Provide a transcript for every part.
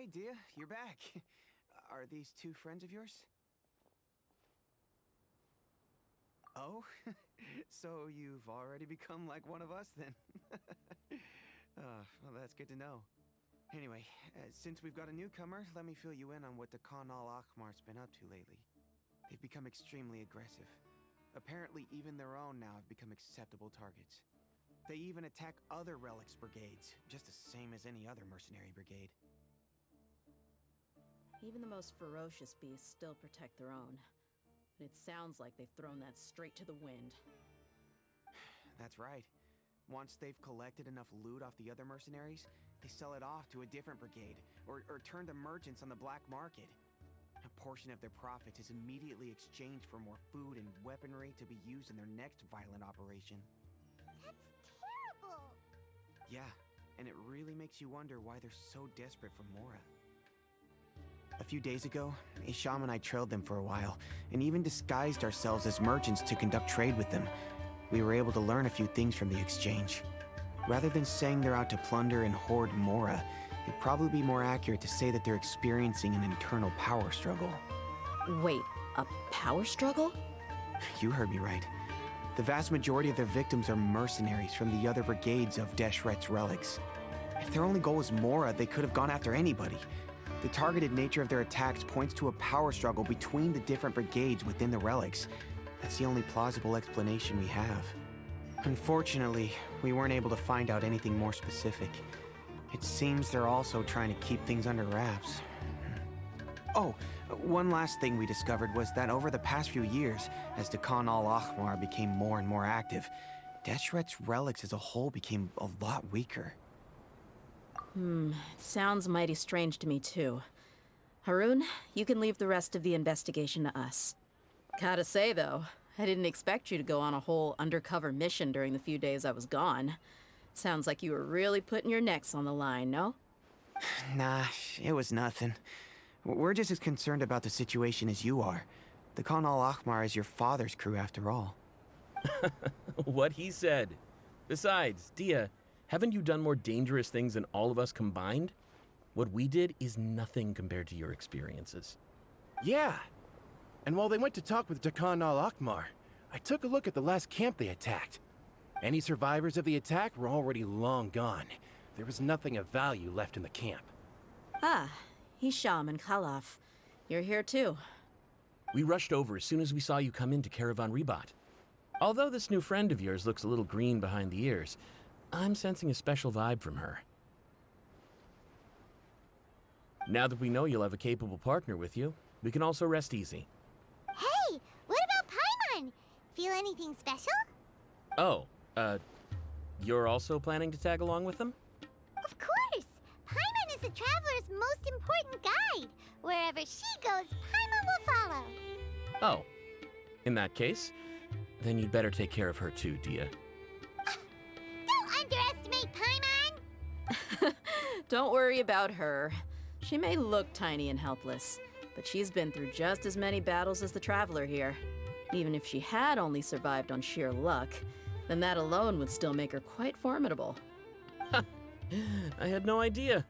Hey, Dehya, you're back. Are these two friends of yours? Oh, so you've already become like one of us then? Well, that's good to know. Anyway, since we've got a newcomer, let me fill you in on what the Khan al-Ahmar's been up to lately. They've become extremely aggressive. Apparently, even their own now have become acceptable targets. They even attack other relics brigades, just the same as any other mercenary brigade. Even the most ferocious beasts still protect their own. But it sounds like they've thrown that straight to the wind. That's right. Once they've collected enough loot off the other mercenaries, they sell it off to a different brigade, or turn to merchants on the black market. A portion of their profits is immediately exchanged for more food and weaponry to be used in their next violent operation. That's terrible! Yeah, and it really makes you wonder why they're so desperate for Mora. A few days ago, Isham and I trailed them for a while, and even disguised ourselves as merchants to conduct trade with them. We were able to learn a few things from the exchange. Rather than saying they're out to plunder and hoard Mora, it'd probably be more accurate to say that they're experiencing an internal power struggle. Wait, a power struggle? You heard me right. The vast majority of their victims are mercenaries from the other brigades of Deshret's relics. If their only goal was Mora, they could have gone after anybody. The targeted nature of their attacks points to a power struggle between the different brigades within the relics. That's the only plausible explanation we have. Unfortunately, we weren't able to find out anything more specific. It seems they're also trying to keep things under wraps. Oh, one last thing we discovered was that over the past few years, as the Khan al-Ahmar became more and more active, Deshret's relics as a whole became a lot weaker. It sounds mighty strange to me too. Harun, you can leave the rest of the investigation to us. Gotta say though, I didn't expect you to go on a whole undercover mission during the few days I was gone. Sounds like you were really putting your necks on the line, no? Nah, it was nothing. We're just as concerned about the situation as you are. The Khan al-Ahmar is your father's crew after all. What he said. Besides, Dehya, haven't you done more dangerous things than all of us combined? What we did is nothing compared to your experiences. Yeah. And while they went to talk with Khan al-Ahmar, I took a look at the last camp they attacked. Any survivors of the attack were already long gone. There was nothing of value left in the camp. Ah, Hisham and Khalaf. You're here too. We rushed over as soon as we saw you come into Caravan Ribat. Although this new friend of yours looks a little green behind the ears, I'm sensing a special vibe from her. Now that we know you'll have a capable partner with you, we can also rest easy. Hey, what about Paimon? Feel anything special? Oh, you're also planning to tag along with them? Of course! Paimon is the traveler's most important guide. Wherever she goes, Paimon will follow. Oh, in that case, then you'd better take care of her too, Dehya. Don't underestimate Paimon! Don't worry about her. She may look tiny and helpless, but she's been through just as many battles as the traveler here. Even if she had only survived on sheer luck, then that alone would still make her quite formidable. I had no idea.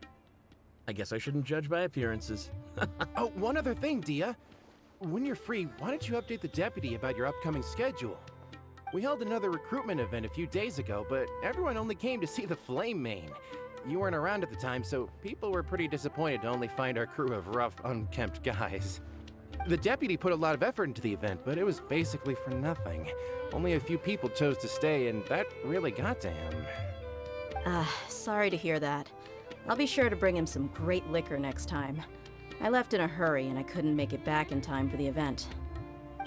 I guess I shouldn't judge by appearances. Oh, one other thing, Dehya. When you're free, why don't you update the deputy about your upcoming schedule? We held another recruitment event a few days ago, but everyone only came to see the Flame Main. You weren't around at the time, so people were pretty disappointed to only find our crew of rough, unkempt guys. The deputy put a lot of effort into the event, but it was basically for nothing. Only a few people chose to stay, and that really got to him. Sorry to hear that. I'll be sure to bring him some great liquor next time. I left in a hurry and I couldn't make it back in time for the event.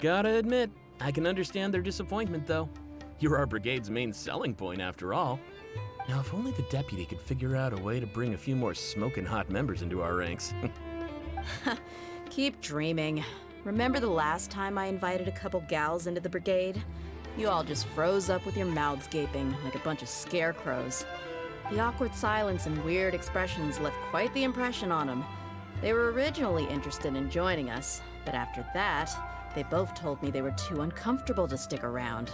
Gotta admit, I can understand their disappointment though. You're our brigade's main selling point after all. Now if only the deputy could figure out a way to bring a few more smoking hot members into our ranks. Keep dreaming. Remember the last time I invited a couple gals into the brigade? You all just froze up with your mouths gaping like a bunch of scarecrows. The awkward silence and weird expressions left quite the impression on them. They were originally interested in joining us, but after that, they both told me they were too uncomfortable to stick around.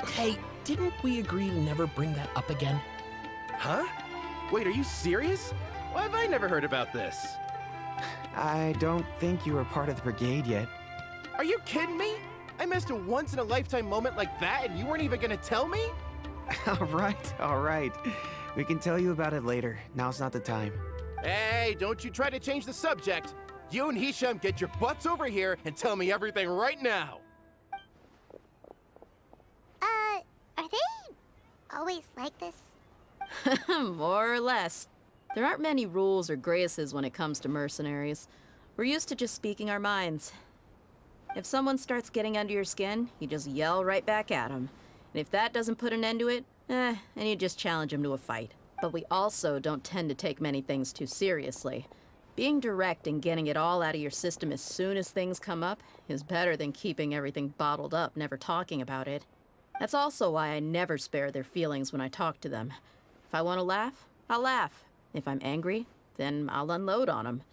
Hey, didn't we agree to never bring that up again? Huh? Wait, are you serious? Why have I never heard about this? I don't think you were part of the brigade yet. Are you kidding me? I missed a once-in-a-lifetime moment like that and you weren't even gonna tell me? All right. We can tell you about it later. Now's not the time. Hey, don't you try to change the subject. You and Hisham get your butts over here and tell me everything right now. Are they always like this? More or less. There aren't many rules or graces when it comes to mercenaries. We're used to just speaking our minds. If someone starts getting under your skin, you just yell right back at them. And if that doesn't put an end to it, then you just challenge them to a fight. But we also don't tend to take many things too seriously. Being direct and getting it all out of your system as soon as things come up is better than keeping everything bottled up, never talking about it. That's also why I never spare their feelings when I talk to them. If I want to laugh, I'll laugh. If I'm angry, then I'll unload on them.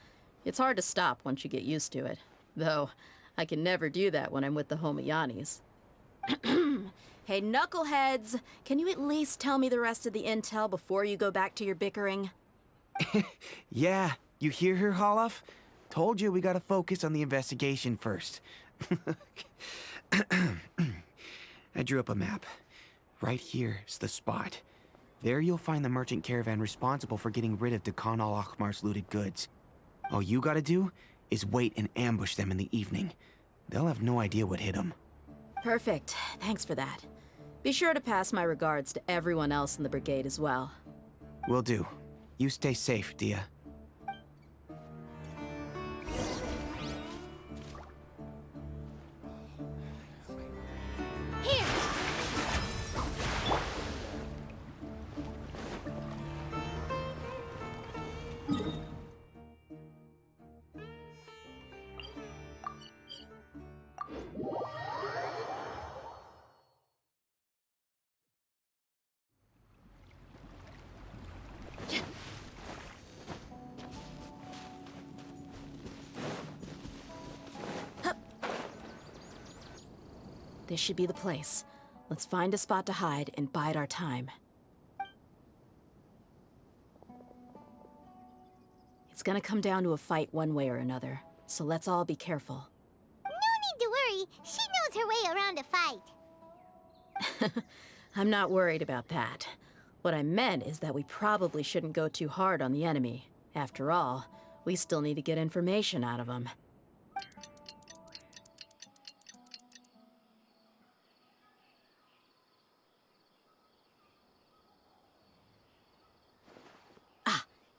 It's hard to stop once you get used to it. Though, I can never do that when I'm with the Homayanis. Hey, knuckleheads! Can you at least tell me the rest of the intel before you go back to your bickering? Yeah, you hear her, Holloff? Told you we gotta focus on the investigation first. I drew up a map. Right here's the spot. There you'll find the merchant caravan responsible for getting rid of Dekhan al-Akhmar's looted goods. All you gotta do is wait and ambush them in the evening. They'll have no idea what hit them. Perfect. Thanks for that. Be sure to pass my regards to everyone else in the brigade as well. Will do. You stay safe, Dehya. Here! This should be the place. Let's find a spot to hide and bide our time. It's gonna come down to a fight one way or another, so let's all be careful. No need to worry. She knows her way around a fight. I'm not worried about that. What I meant is that we probably shouldn't go too hard on the enemy. After all, we still need to get information out of them.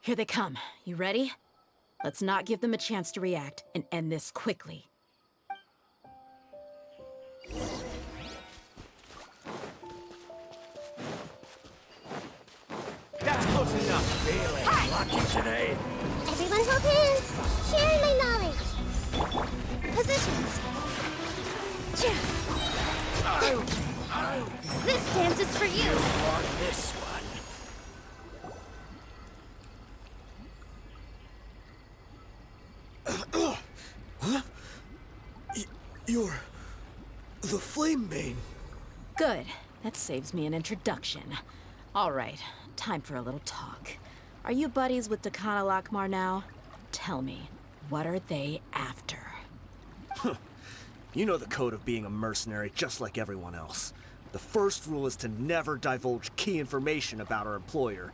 Here they come. You ready? Let's not give them a chance to react and end this quickly. That's close enough. Feeling lucky today. Everyone hold hands. Sharing my knowledge. Positions. This dance is for you. On this one. You're the Flame Mane. Good. That saves me an introduction. All right, time for a little talk. Are you buddies with Dekhan al-Akhmar now? Tell me, what are they after? You know the code of being a mercenary just like everyone else. The first rule is to never divulge key information about our employer.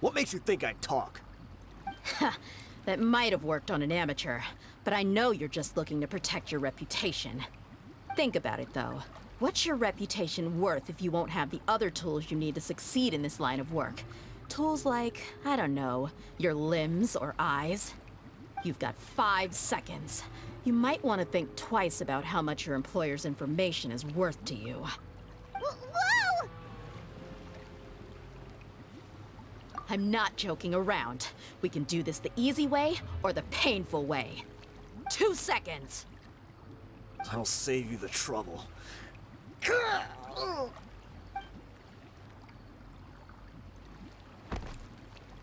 What makes you think I'd talk? That might have worked on an amateur, but I know you're just looking to protect your reputation. Think about it, though. What's your reputation worth if you won't have the other tools you need to succeed in this line of work? Tools like, I don't know, your limbs or eyes? You've got 5 seconds. You might want to think twice about how much your employer's information is worth to you. Whoa! I'm not joking around. We can do this the easy way or the painful way. 2 seconds! I'll save you the trouble.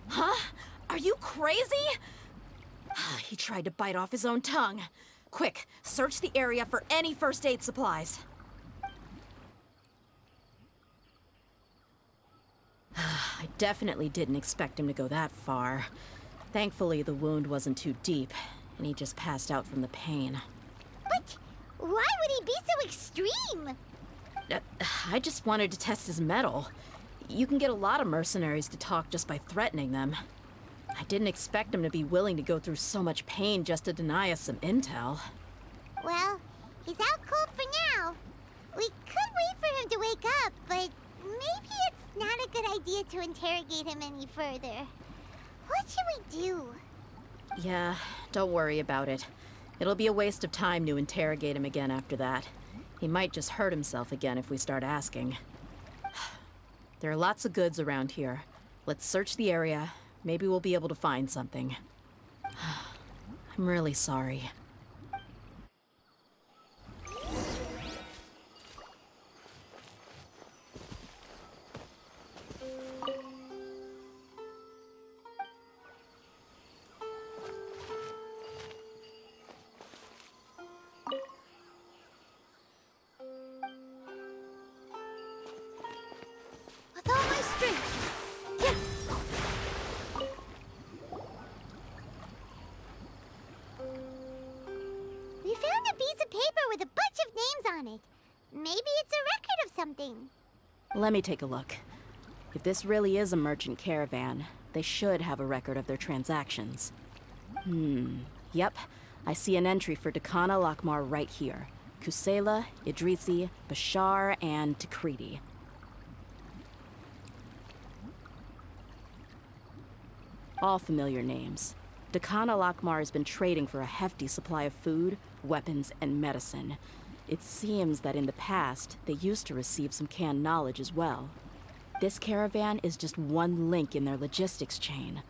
Huh? Are you crazy? He tried to bite off his own tongue. Quick, search the area for any first aid supplies. I definitely didn't expect him to go that far. Thankfully, the wound wasn't too deep, and he just passed out from the pain. But why would he be so extreme? I just wanted to test his mettle. You can get a lot of mercenaries to talk just by threatening them. I didn't expect him to be willing to go through so much pain just to deny us some intel. Well, he's out cold for now. We could wait for him to wake up, but maybe it's not a good idea to interrogate him any further. What should we do? Yeah, don't worry about it. It'll be a waste of time to interrogate him again after that. He might just hurt himself again if we start asking. There are lots of goods around here. Let's search the area. Maybe we'll be able to find something. I'm really sorry. With all my strength. Yeah. We found a piece of paper with a bunch of names on it. Maybe it's a record of something. Let me take a look. If this really is a merchant caravan, they should have a record of their transactions. Yep. I see an entry for Dakana Lakmar right here. Kusela, Idrisi, Bashar, and Takriti. All familiar names. Dakana Lakmar has been trading for a hefty supply of food, weapons, and medicine. It seems that in the past, they used to receive some canned knowledge as well. This caravan is just one link in their logistics chain.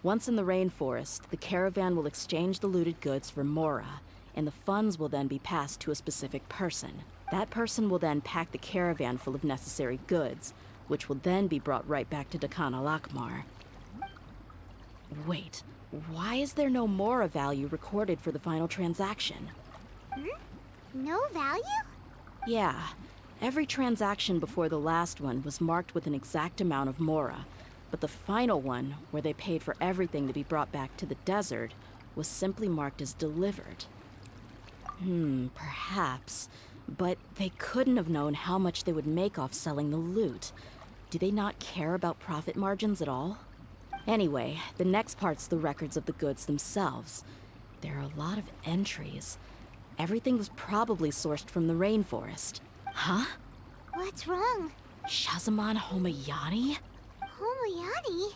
Once in the rainforest, the caravan will exchange the looted goods for Mora, and the funds will then be passed to a specific person. That person will then pack the caravan full of necessary goods, which will then be brought right back to Dakana Lakmar. Wait, why is there no Mora value recorded for the final transaction? No value? Yeah, every transaction before the last one was marked with an exact amount of Mora, but the final one, where they paid for everything to be brought back to the desert, was simply marked as delivered. Perhaps. But they couldn't have known how much they would make off selling the loot. Do they not care about profit margins at all? Anyway, the next part's the records of the goods themselves. There are a lot of entries. Everything was probably sourced from the rainforest. Huh? What's wrong? Shahzaman Homayani? Homayani?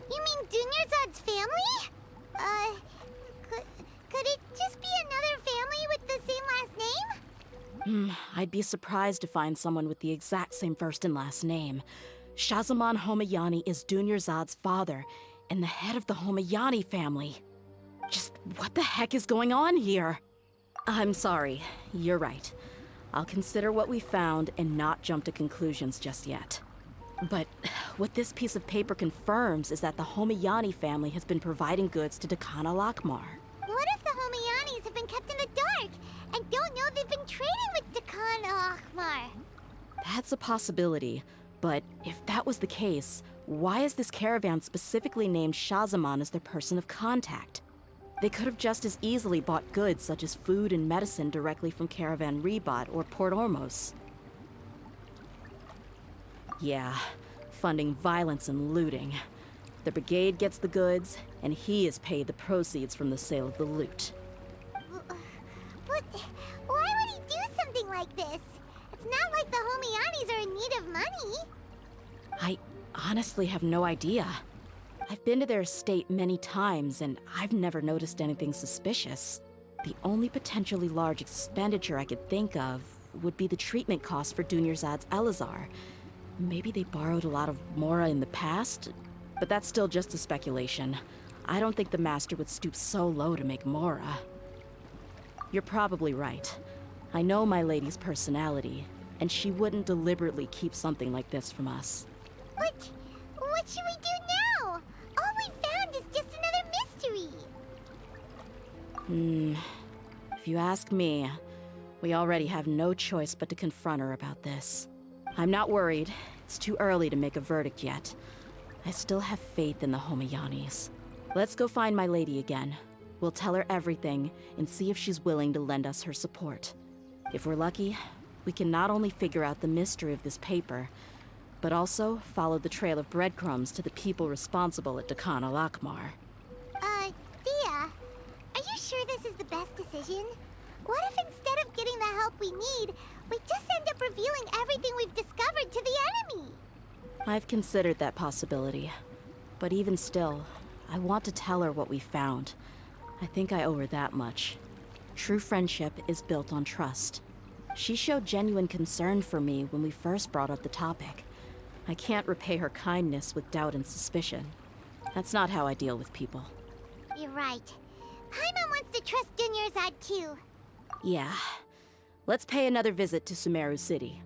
You mean Dunyarzad's family? Could it just be another family with the same last name? I'd be surprised to find someone with the exact same first and last name. Shahzaman Homayani is Dunyarzad's father, and the head of the Homayani family. Just what the heck is going on here? I'm sorry, you're right. I'll consider what we found and not jump to conclusions just yet. But what this piece of paper confirms is that the Homayani family has been providing goods to Dakana Lakmar. What if the Homayanis have been kept in the dark and don't know they've been trading with Dakana Akhmar? That's a possibility, but if that was the case, why is this caravan specifically named Shahzaman as their person of contact? They could have just as easily bought goods such as food and medicine directly from Caravan Ribat or Port Ormos. Yeah, funding violence and looting. The brigade gets the goods, and he is paid the proceeds from the sale of the loot. But why would he do something like this? It's not like the Homayanis are in need of money. I honestly have no idea. I've been to their estate many times, and I've never noticed anything suspicious. The only potentially large expenditure I could think of would be the treatment costs for Dunyarzad's Elazar. Maybe they borrowed a lot of Mora in the past, but that's still just a speculation. I don't think the Master would stoop so low to make Mora. You're probably right. I know my lady's personality, and she wouldn't deliberately keep something like this from us. But what should we do now? All we found is just another mystery. If you ask me, we already have no choice but to confront her about this. I'm not worried. It's too early to make a verdict yet. I still have faith in the Homayanis. Let's go find my lady again. We'll tell her everything and see if she's willing to lend us her support. If we're lucky, we can not only figure out the mystery of this paper, but also follow the trail of breadcrumbs to the people responsible at Dakan al-Akmar. Dehya, are you sure this is the best decision? What if instead of getting the help we need, we just end up revealing everything we've discovered to the enemy? I've considered that possibility. But even still, I want to tell her what we found. I think I owe her that much. True friendship is built on trust. She showed genuine concern for me when we first brought up the topic. I can't repay her kindness with doubt and suspicion. That's not how I deal with people. You're right. Paimon wants to trust Dunyarzad too. Yeah. Let's pay another visit to Sumeru City.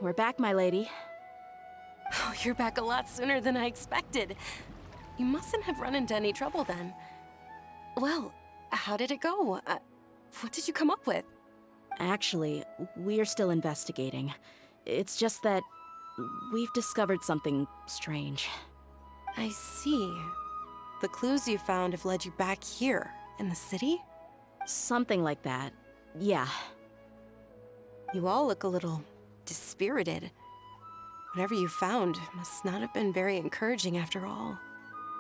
We're back, my lady. Oh, you're back a lot sooner than I expected. You mustn't have run into any trouble then. Well, how did it go? What did you come up with? Actually, we're still investigating. It's just that we've discovered something strange. I see. The clues you found have led you back here, in the city? Something like that. Yeah. You all look a little dispirited. Whatever you found must not have been very encouraging after all.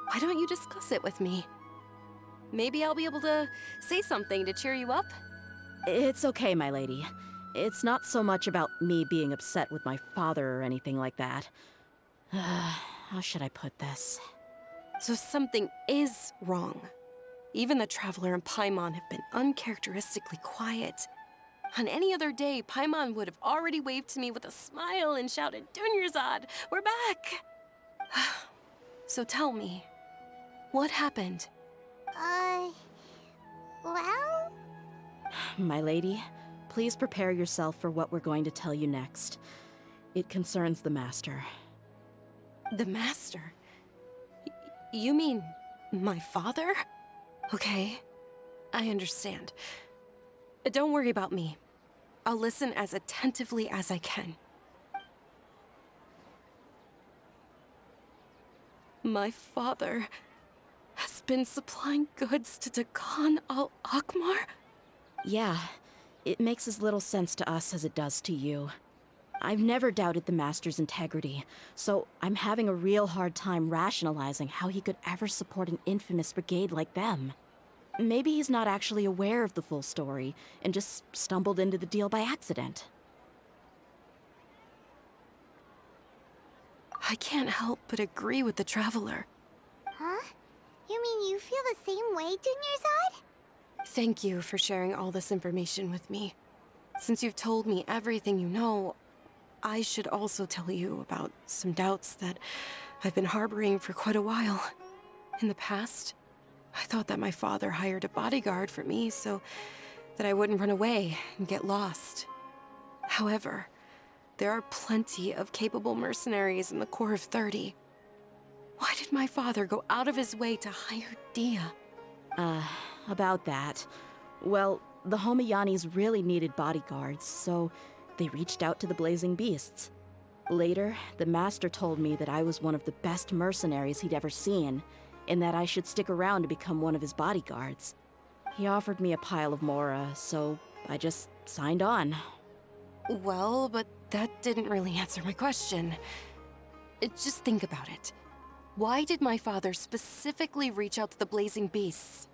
Why don't you discuss it with me? Maybe I'll be able to say something to cheer you up? It's okay, my lady. It's not so much about me being upset with my father or anything like that. How should I put this? So something is wrong. Even the Traveler and Paimon have been uncharacteristically quiet. On any other day, Paimon would have already waved to me with a smile and shouted, "Dunyarzad, we're back!" So tell me, what happened? Well? My lady, please prepare yourself for what we're going to tell you next. It concerns the Master. The Master? You mean my father? Okay, I understand. Don't worry about me. I'll listen as attentively as I can. My father has been supplying goods to Dakan al-Akmar? Yeah, it makes as little sense to us as it does to you. I've never doubted the Master's integrity, so I'm having a real hard time rationalizing how he could ever support an infamous brigade like them. Maybe he's not actually aware of the full story and just stumbled into the deal by accident. I can't help but agree with the Traveler. Huh? You mean you feel the same way, Dunyarzad? Thank you for sharing all this information with me. Since you've told me everything you know, I should also tell you about some doubts that I've been harboring for quite a while. In the past, I thought that my father hired a bodyguard for me so that I wouldn't run away and get lost. However, there are plenty of capable mercenaries in the Corps of 30. Why did my father go out of his way to hire Dehya? About that. Well, the Homayanis really needed bodyguards, so they reached out to the Blazing Beasts. Later, the Master told me that I was one of the best mercenaries he'd ever seen, and that I should stick around to become one of his bodyguards. He offered me a pile of mora, so I just signed on. Well, but that didn't really answer my question. Just think about it. Why did my father specifically reach out to the Blazing Beasts?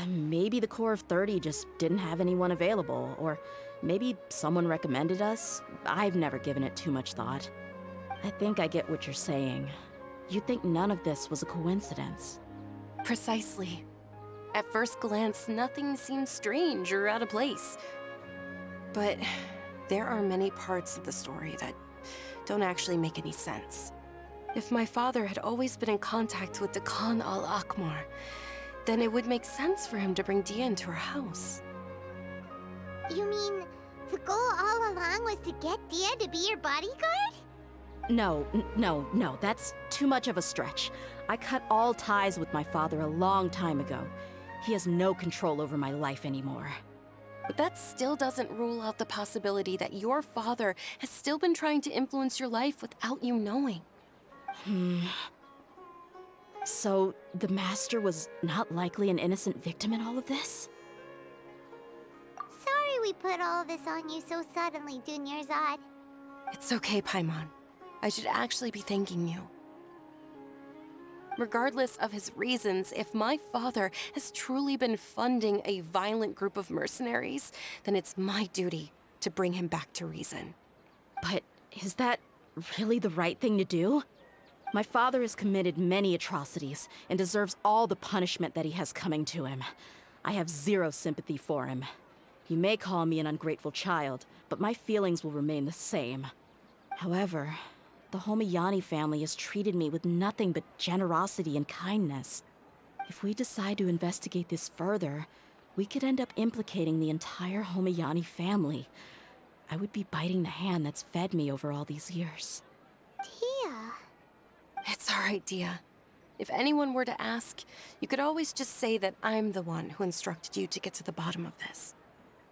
Maybe the Corps of 30 just didn't have anyone available, or maybe someone recommended us. I've never given it too much thought. I think I get what you're saying. You'd think none of this was a coincidence. Precisely. At first glance, nothing seemed strange or out of place. But there are many parts of the story that don't actually make any sense. If my father had always been in contact with the Khan al-Akmar, then it would make sense for him to bring Dehya into our house. You mean the goal all along was to get Dehya to be your bodyguard? No, that's too much of a stretch. I cut all ties with my father a long time ago. He has no control over my life anymore. But that still doesn't rule out the possibility that your father has still been trying to influence your life without you knowing. So, the Master was not likely an innocent victim in all of this? Sorry we put all this on you so suddenly, Dunyarzad. It's okay, Paimon. I should actually be thanking you. Regardless of his reasons, if my father has truly been funding a violent group of mercenaries, then it's my duty to bring him back to reason. But is that really the right thing to do? My father has committed many atrocities and deserves all the punishment that he has coming to him. I have zero sympathy for him. You may call me an ungrateful child, but my feelings will remain the same. However, the Homayani family has treated me with nothing but generosity and kindness. If we decide to investigate this further, we could end up implicating the entire Homayani family. I would be biting the hand that's fed me over all these years. Dehya. It's all right, Dehya. If anyone were to ask, you could always just say that I'm the one who instructed you to get to the bottom of this.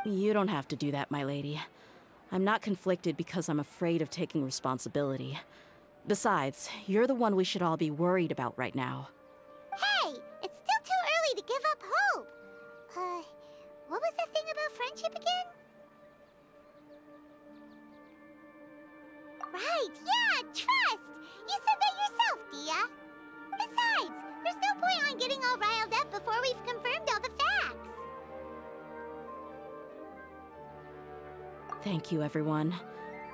You don't have to do that, my lady. I'm not conflicted because I'm afraid of taking responsibility. Besides, you're the one we should all be worried about right now. Hey, it's still too early to give up hope. What was the thing about friendship again? Right, yeah, trust! You said that yourself, Dehya. Besides, there's no point on getting all riled up before we've confirmed all the facts. Thank you, everyone.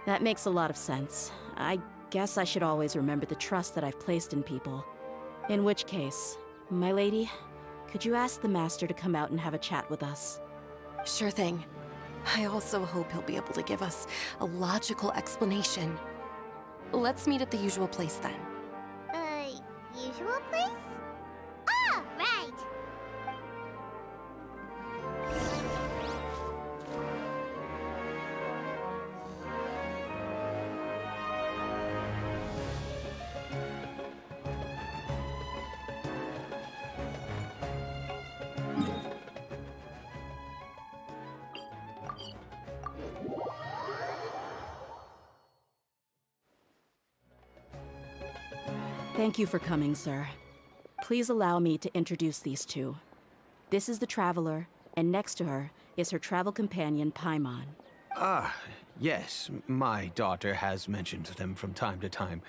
That makes a lot of sense. I guess I should always remember the trust that I've placed in people. In which case, my lady, could you ask the Master to come out and have a chat with us? Sure thing. I also hope he'll be able to give us a logical explanation. Let's meet at the usual place then. Usual place? Oh, right. Thank you for coming, sir. Please allow me to introduce these two. This is the Traveler, and next to her is her travel companion, Paimon. Ah, yes, my daughter has mentioned them from time to time.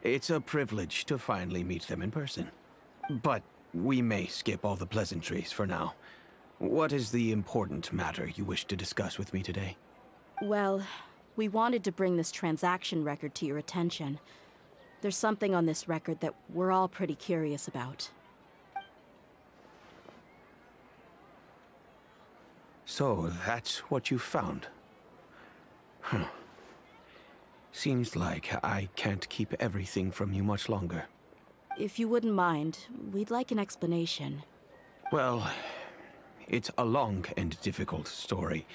It's a privilege to finally meet them in person. But we may skip all the pleasantries for now. What is the important matter you wish to discuss with me today? Well, we wanted to bring this transaction record to your attention. There's something on this record that we're all pretty curious about. So, that's what you found? Huh. Seems like I can't keep everything from you much longer. If you wouldn't mind, we'd like an explanation. Well, it's a long and difficult story.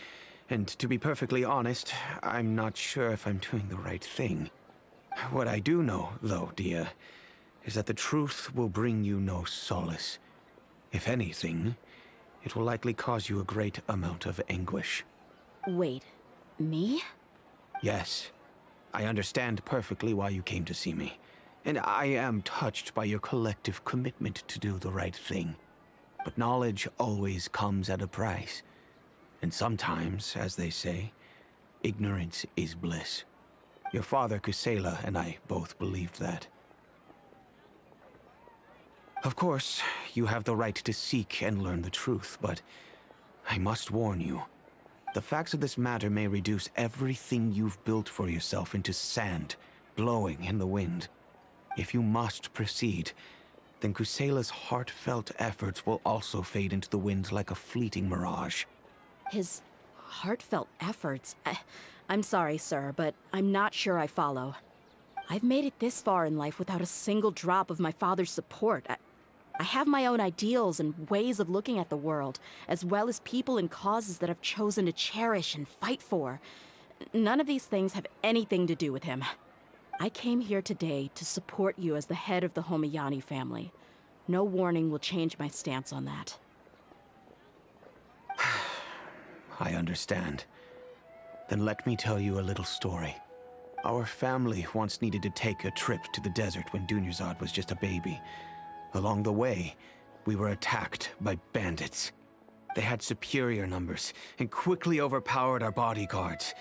And to be perfectly honest, I'm not sure if I'm doing the right thing. What I do know, though, Dehya, is that the truth will bring you no solace. If anything, it will likely cause you a great amount of anguish. Wait, me? Yes, I understand perfectly why you came to see me. And I am touched by your collective commitment to do the right thing. But knowledge always comes at a price. And sometimes, as they say, ignorance is bliss. Your father, Kusela, and I both believed that. Of course, you have the right to seek and learn the truth, but I must warn you. The facts of this matter may reduce everything you've built for yourself into sand, blowing in the wind. If you must proceed, then Kusela's heartfelt efforts will also fade into the wind like a fleeting mirage. His heartfelt efforts. I'm sorry, sir, but I'm not sure I follow. I've made it this far in life without a single drop of my father's support. I have my own ideals and ways of looking at the world, as well as people and causes that I've chosen to cherish and fight for. None of these things have anything to do with him. I came here today to support you as the head of the Homiyani family. No warning will change my stance on that. I understand. Then let me tell you a little story. Our family once needed to take a trip to the desert when Dunyarzad was just a baby. Along the way, we were attacked by bandits. They had superior numbers and quickly overpowered our bodyguards.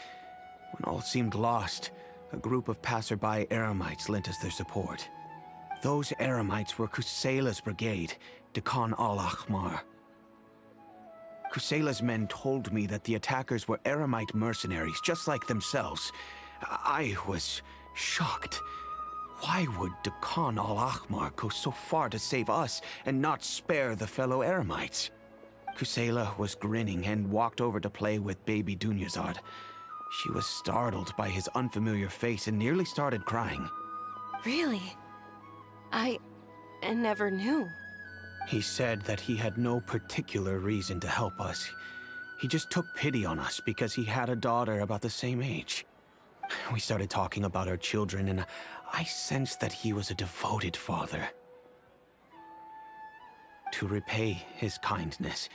When all seemed lost, a group of passerby Eremites lent us their support. Those Eremites were Kusela's brigade, Dekan al-Ahmar. Kusela's men told me that the attackers were Eremite mercenaries, just like themselves. I was shocked. Why would Dekan al-Ahmar go so far to save us and not spare the fellow Eremites? Kusela was grinning and walked over to play with baby Dunyarzad. She was startled by his unfamiliar face and nearly started crying. Really? I never knew. He said that he had no particular reason to help us. He just took pity on us because he had a daughter about the same age. We started talking about our children, and I sensed that he was a devoted father. To repay his kindness,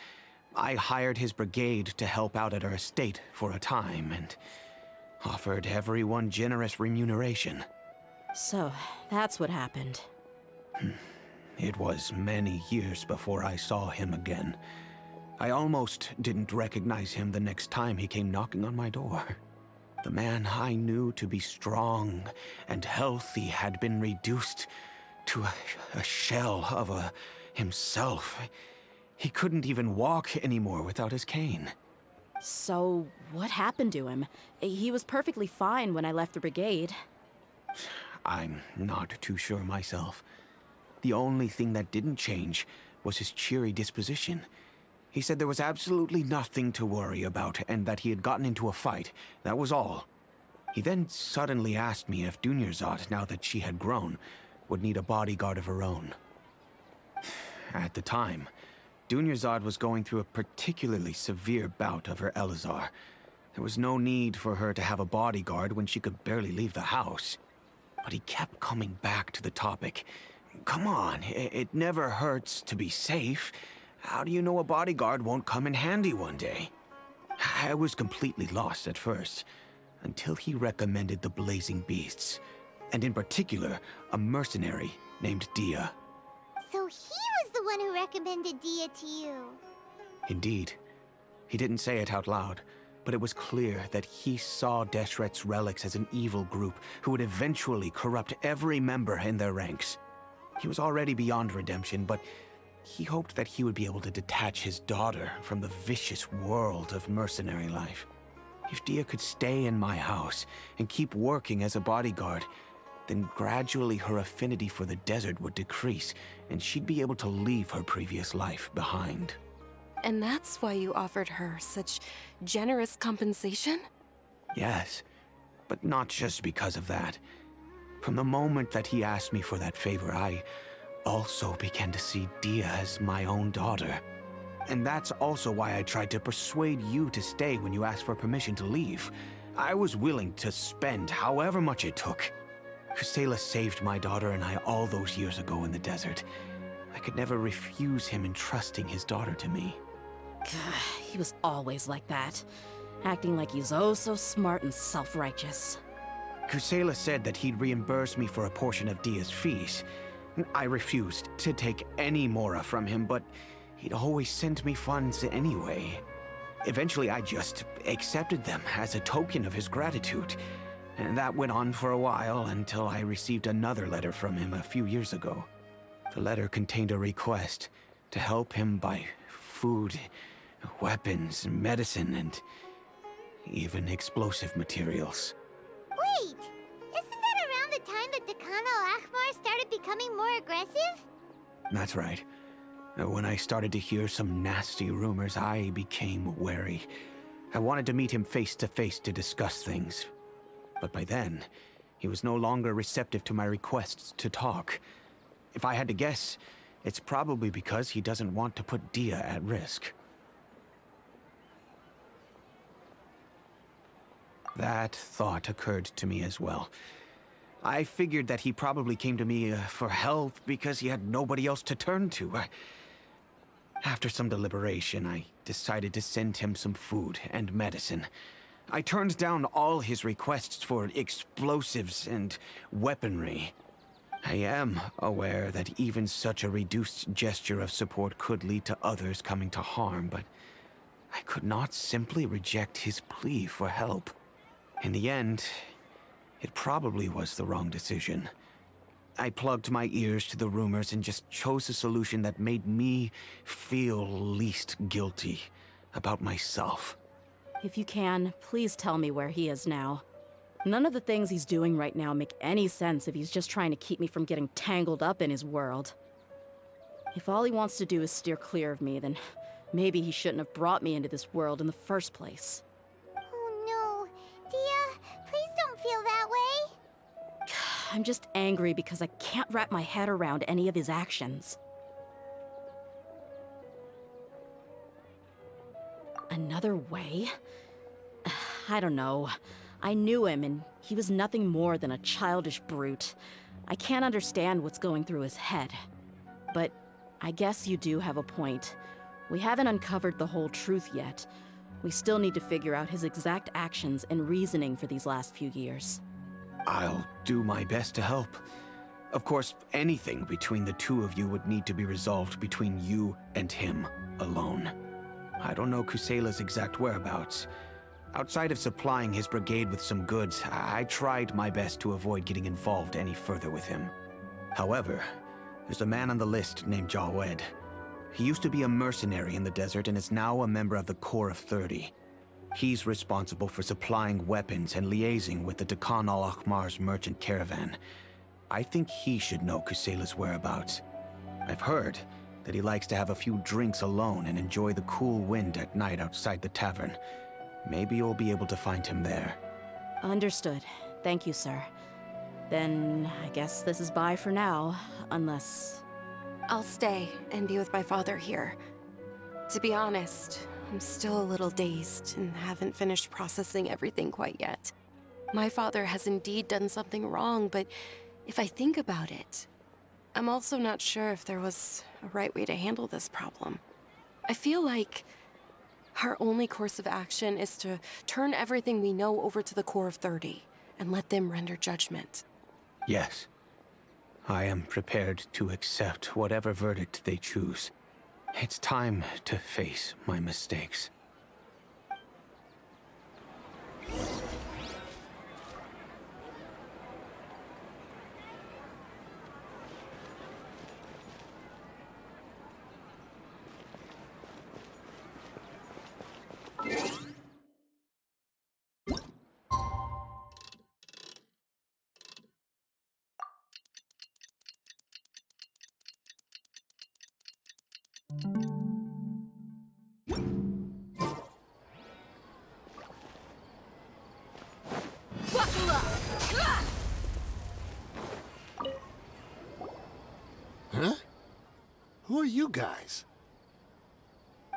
I hired his brigade to help out at our estate for a time, and offered everyone generous remuneration. So, that's what happened. It was many years before I saw him again. I almost didn't recognize him the next time he came knocking on my door. The man I knew to be strong and healthy had been reduced to a shell of himself. He couldn't even walk anymore without his cane. So, what happened to him? He was perfectly fine when I left the brigade. I'm not too sure myself. The only thing that didn't change was his cheery disposition. He said there was absolutely nothing to worry about and that he had gotten into a fight. That was all. He then suddenly asked me if Dunyarzad, now that she had grown, would need a bodyguard of her own. At the time, Dunyarzad was going through a particularly severe bout of her Elazar. There was no need for her to have a bodyguard when she could barely leave the house. But he kept coming back to the topic. Come on, it never hurts to be safe. How do you know a bodyguard won't come in handy one day? I was completely lost at first, until he recommended the Blazing Beasts, and in particular, a mercenary named Dehya. So he was the one who recommended Dehya to you. Indeed. He didn't say it out loud, but it was clear that he saw Deshret's relics as an evil group who would eventually corrupt every member in their ranks. He was already beyond redemption, but he hoped that he would be able to detach his daughter from the vicious world of mercenary life. If Dehya could stay in my house and keep working as a bodyguard, then gradually her affinity for the desert would decrease, and she'd be able to leave her previous life behind. And that's why you offered her such generous compensation? Yes, but not just because of that. From the moment that he asked me for that favor, I also began to see Dehya as my own daughter. And that's also why I tried to persuade you to stay when you asked for permission to leave. I was willing to spend however much it took. Kusela saved my daughter and I all those years ago in the desert. I could never refuse him entrusting his daughter to me. He was always like that, acting like he's oh so smart and self-righteous. Kusela said that he'd reimburse me for a portion of Dehya's fees. I refused to take any mora from him, but he'd always sent me funds anyway. Eventually, I just accepted them as a token of his gratitude. And that went on for a while until I received another letter from him a few years ago. The letter contained a request to help him buy food, weapons, medicine, and even explosive materials. Wait! Isn't that around the time that Dekan al-Ahmar started becoming more aggressive? That's right. When I started to hear some nasty rumors, I became wary. I wanted to meet him face to face to discuss things. But by then, he was no longer receptive to my requests to talk. If I had to guess, it's probably because he doesn't want to put Dehya at risk. That thought occurred to me as well. I figured that he probably came to me for help because he had nobody else to turn to. After some deliberation, I decided to send him some food and medicine. I turned down all his requests for explosives and weaponry. I am aware that even such a reduced gesture of support could lead to others coming to harm, but I could not simply reject his plea for help. In the end, it probably was the wrong decision. I plugged my ears to the rumors and just chose a solution that made me feel least guilty about myself. If you can, please tell me where he is now. None of the things he's doing right now make any sense if he's just trying to keep me from getting tangled up in his world. If all he wants to do is steer clear of me, then maybe he shouldn't have brought me into this world in the first place. Oh no. Dehya, please don't feel that way. I'm just angry because I can't wrap my head around any of his actions. Another way? I don't know. I knew him, and he was nothing more than a childish brute. I can't understand what's going through his head. But I guess you do have a point. We haven't uncovered the whole truth yet. We still need to figure out his exact actions and reasoning for these last few years. I'll do my best to help. Of course, anything between the two of you would need to be resolved between you and him alone. I don't know Kusela's exact whereabouts. Outside of supplying his brigade with some goods, I tried my best to avoid getting involved any further with him. However, there's a man on the list named Jawed. He used to be a mercenary in the desert and is now a member of the Corps of 30. He's responsible for supplying weapons and liaising with the Dakan al-Akhmar's merchant caravan. I think he should know Kusela's whereabouts. I've heard that he likes to have a few drinks alone and enjoy the cool wind at night outside the tavern. Maybe you'll be able to find him there. Understood. Thank you, sir. Then I guess this is bye for now, unless... I'll stay and be with my father here. To be honest, I'm still a little dazed and haven't finished processing everything quite yet. My father has indeed done something wrong, but if I think about it, I'm also not sure if there was a right way to handle this problem. I feel like our only course of action is to turn everything we know over to the Corps of 30 and let them render judgment. Yes. I am prepared to accept whatever verdict they choose. It's time to face my mistakes. Huh? Who are you guys?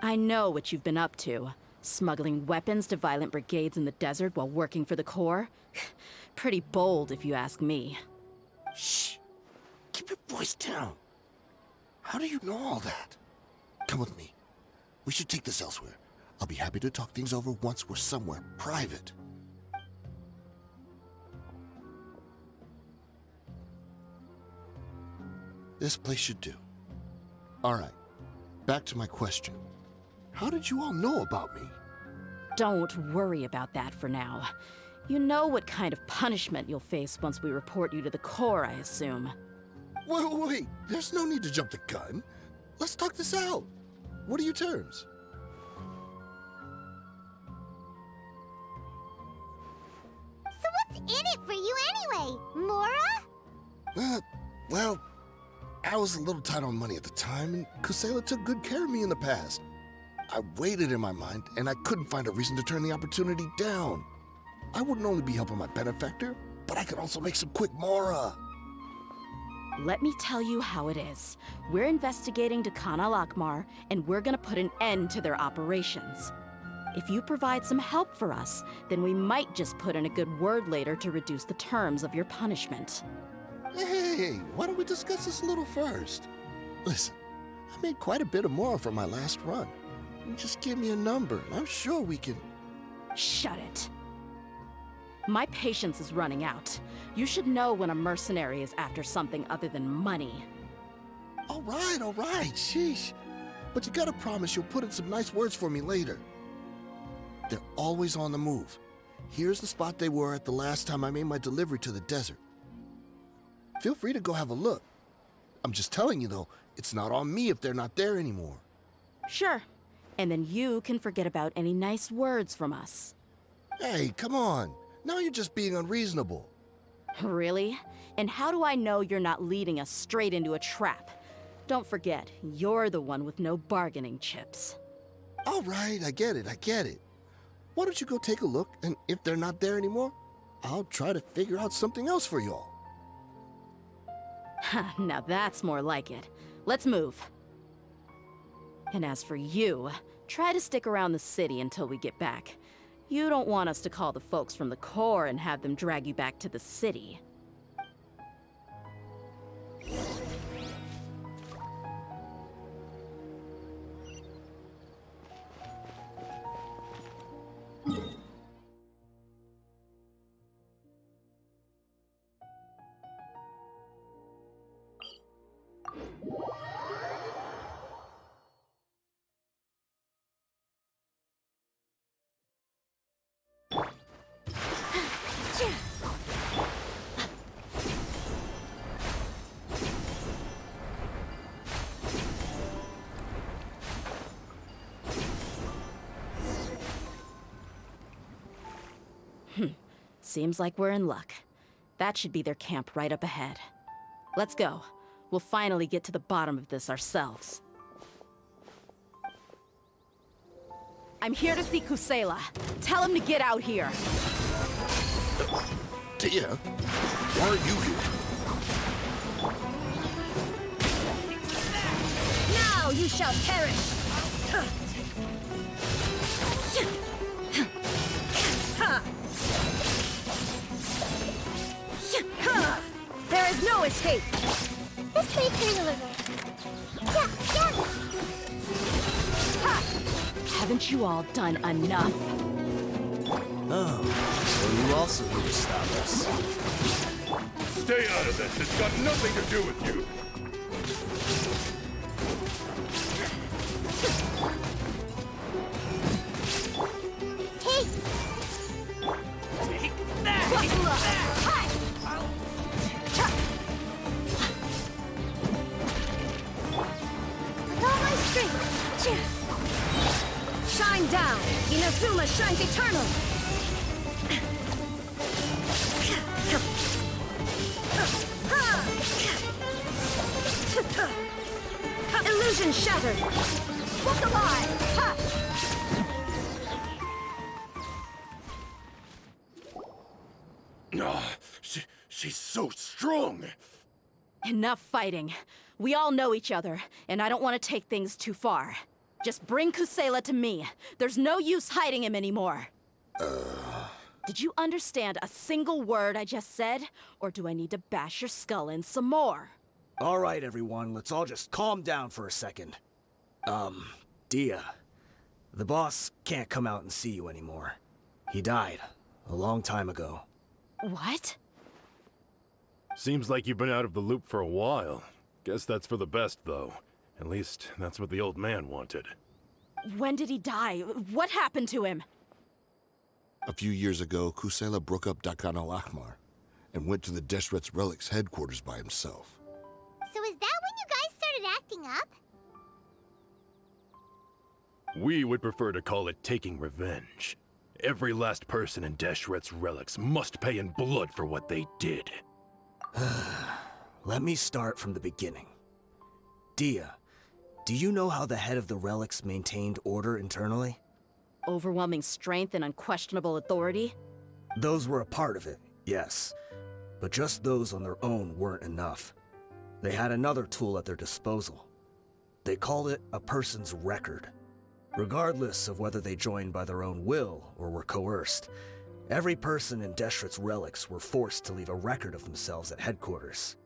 I know what you've been up to. Smuggling weapons to violent brigades in the desert while working for the Corps? Pretty bold, if you ask me. Shh. Keep your voice down. How do you know all that? Come with me. We should take this elsewhere. I'll be happy to talk things over once we're somewhere private. This place should do. All right. Back to my question. How did you all know about me? Don't worry about that for now. You know what kind of punishment you'll face once we report you to the Corps, I assume. Wait. There's no need to jump the gun. Let's talk this out. What are your terms? So what's in it for you anyway, Mora? Well, I was a little tight on money at the time, and Kusela took good care of me in the past. I weighed it in my mind, and I couldn't find a reason to turn the opportunity down. I wouldn't only be helping my benefactor, but I could also make some quick mora. Let me tell you how it is. We're investigating Dekhan al-Akmar, and we're gonna put an end to their operations. If you provide some help for us, then we might just put in a good word later to reduce the terms of your punishment. Hey, why don't we discuss this a little first? Listen, I made quite a bit of mora from my last run. You just give me a number, and I'm sure we can... Shut it. My patience is running out. You should know when a mercenary is after something other than money. All right, sheesh. But you gotta promise you'll put in some nice words for me later. They're always on the move. Here's the spot they were at the last time I made my delivery to the desert. Feel free to go have a look. I'm just telling you though, it's not on me if they're not there anymore. Sure. And then you can forget about any nice words from us. Hey, come on. Now you're just being unreasonable. Really? And how do I know you're not leading us straight into a trap? Don't forget, you're the one with no bargaining chips. All right, I get it. Why don't you go take a look, and if they're not there anymore, I'll try to figure out something else for y'all. Now that's more like it. Let's move. And as for you, try to stick around the city until we get back. You don't want us to call the folks from the Corps and have them drag you back to the city. Seems like we're in luck. That should be their camp right up ahead. Let's go. We'll finally get to the bottom of this ourselves. I'm here to see Kusela. Tell him to get out here. Dehya, why are you here? Now you shall perish! There is no escape! This way, turn over. Haven't you all done enough? Oh, so you also need to stop us. Stay out of this. It's got nothing to do with you. With all my strength. Shine down! Inazuma shines eternal! Illusion shattered! Look alive! Ha! She's so strong. Enough fighting. We all know each other, and I don't want to take things too far. Just bring Kusela to me. There's no use hiding him anymore. Did you understand a single word I just said? Or do I need to bash your skull in some more? All right, everyone, let's all just calm down for a second. Dehya, the boss can't come out and see you anymore. He died a long time ago. What? Seems like you've been out of the loop for a while. Guess that's for the best, though. At least, that's what the old man wanted. When did he die? What happened to him? A few years ago, Kusela broke up Dekhan al-Akmar and went to the Deshret's relics headquarters by himself. So is that when you guys started acting up? We would prefer to call it taking revenge. Every last person in Deshret's relics must pay in blood for what they did. Let me start from the beginning. Dehya, Do you know how the head of the relics maintained order internally? Overwhelming strength and unquestionable authority? Those were a part of it, yes. But just those on their own weren't enough. They had another tool at their disposal. They called it a person's record. Regardless of whether they joined by their own will or were coerced, every person in Deshret's relics were forced to leave a record of themselves at headquarters.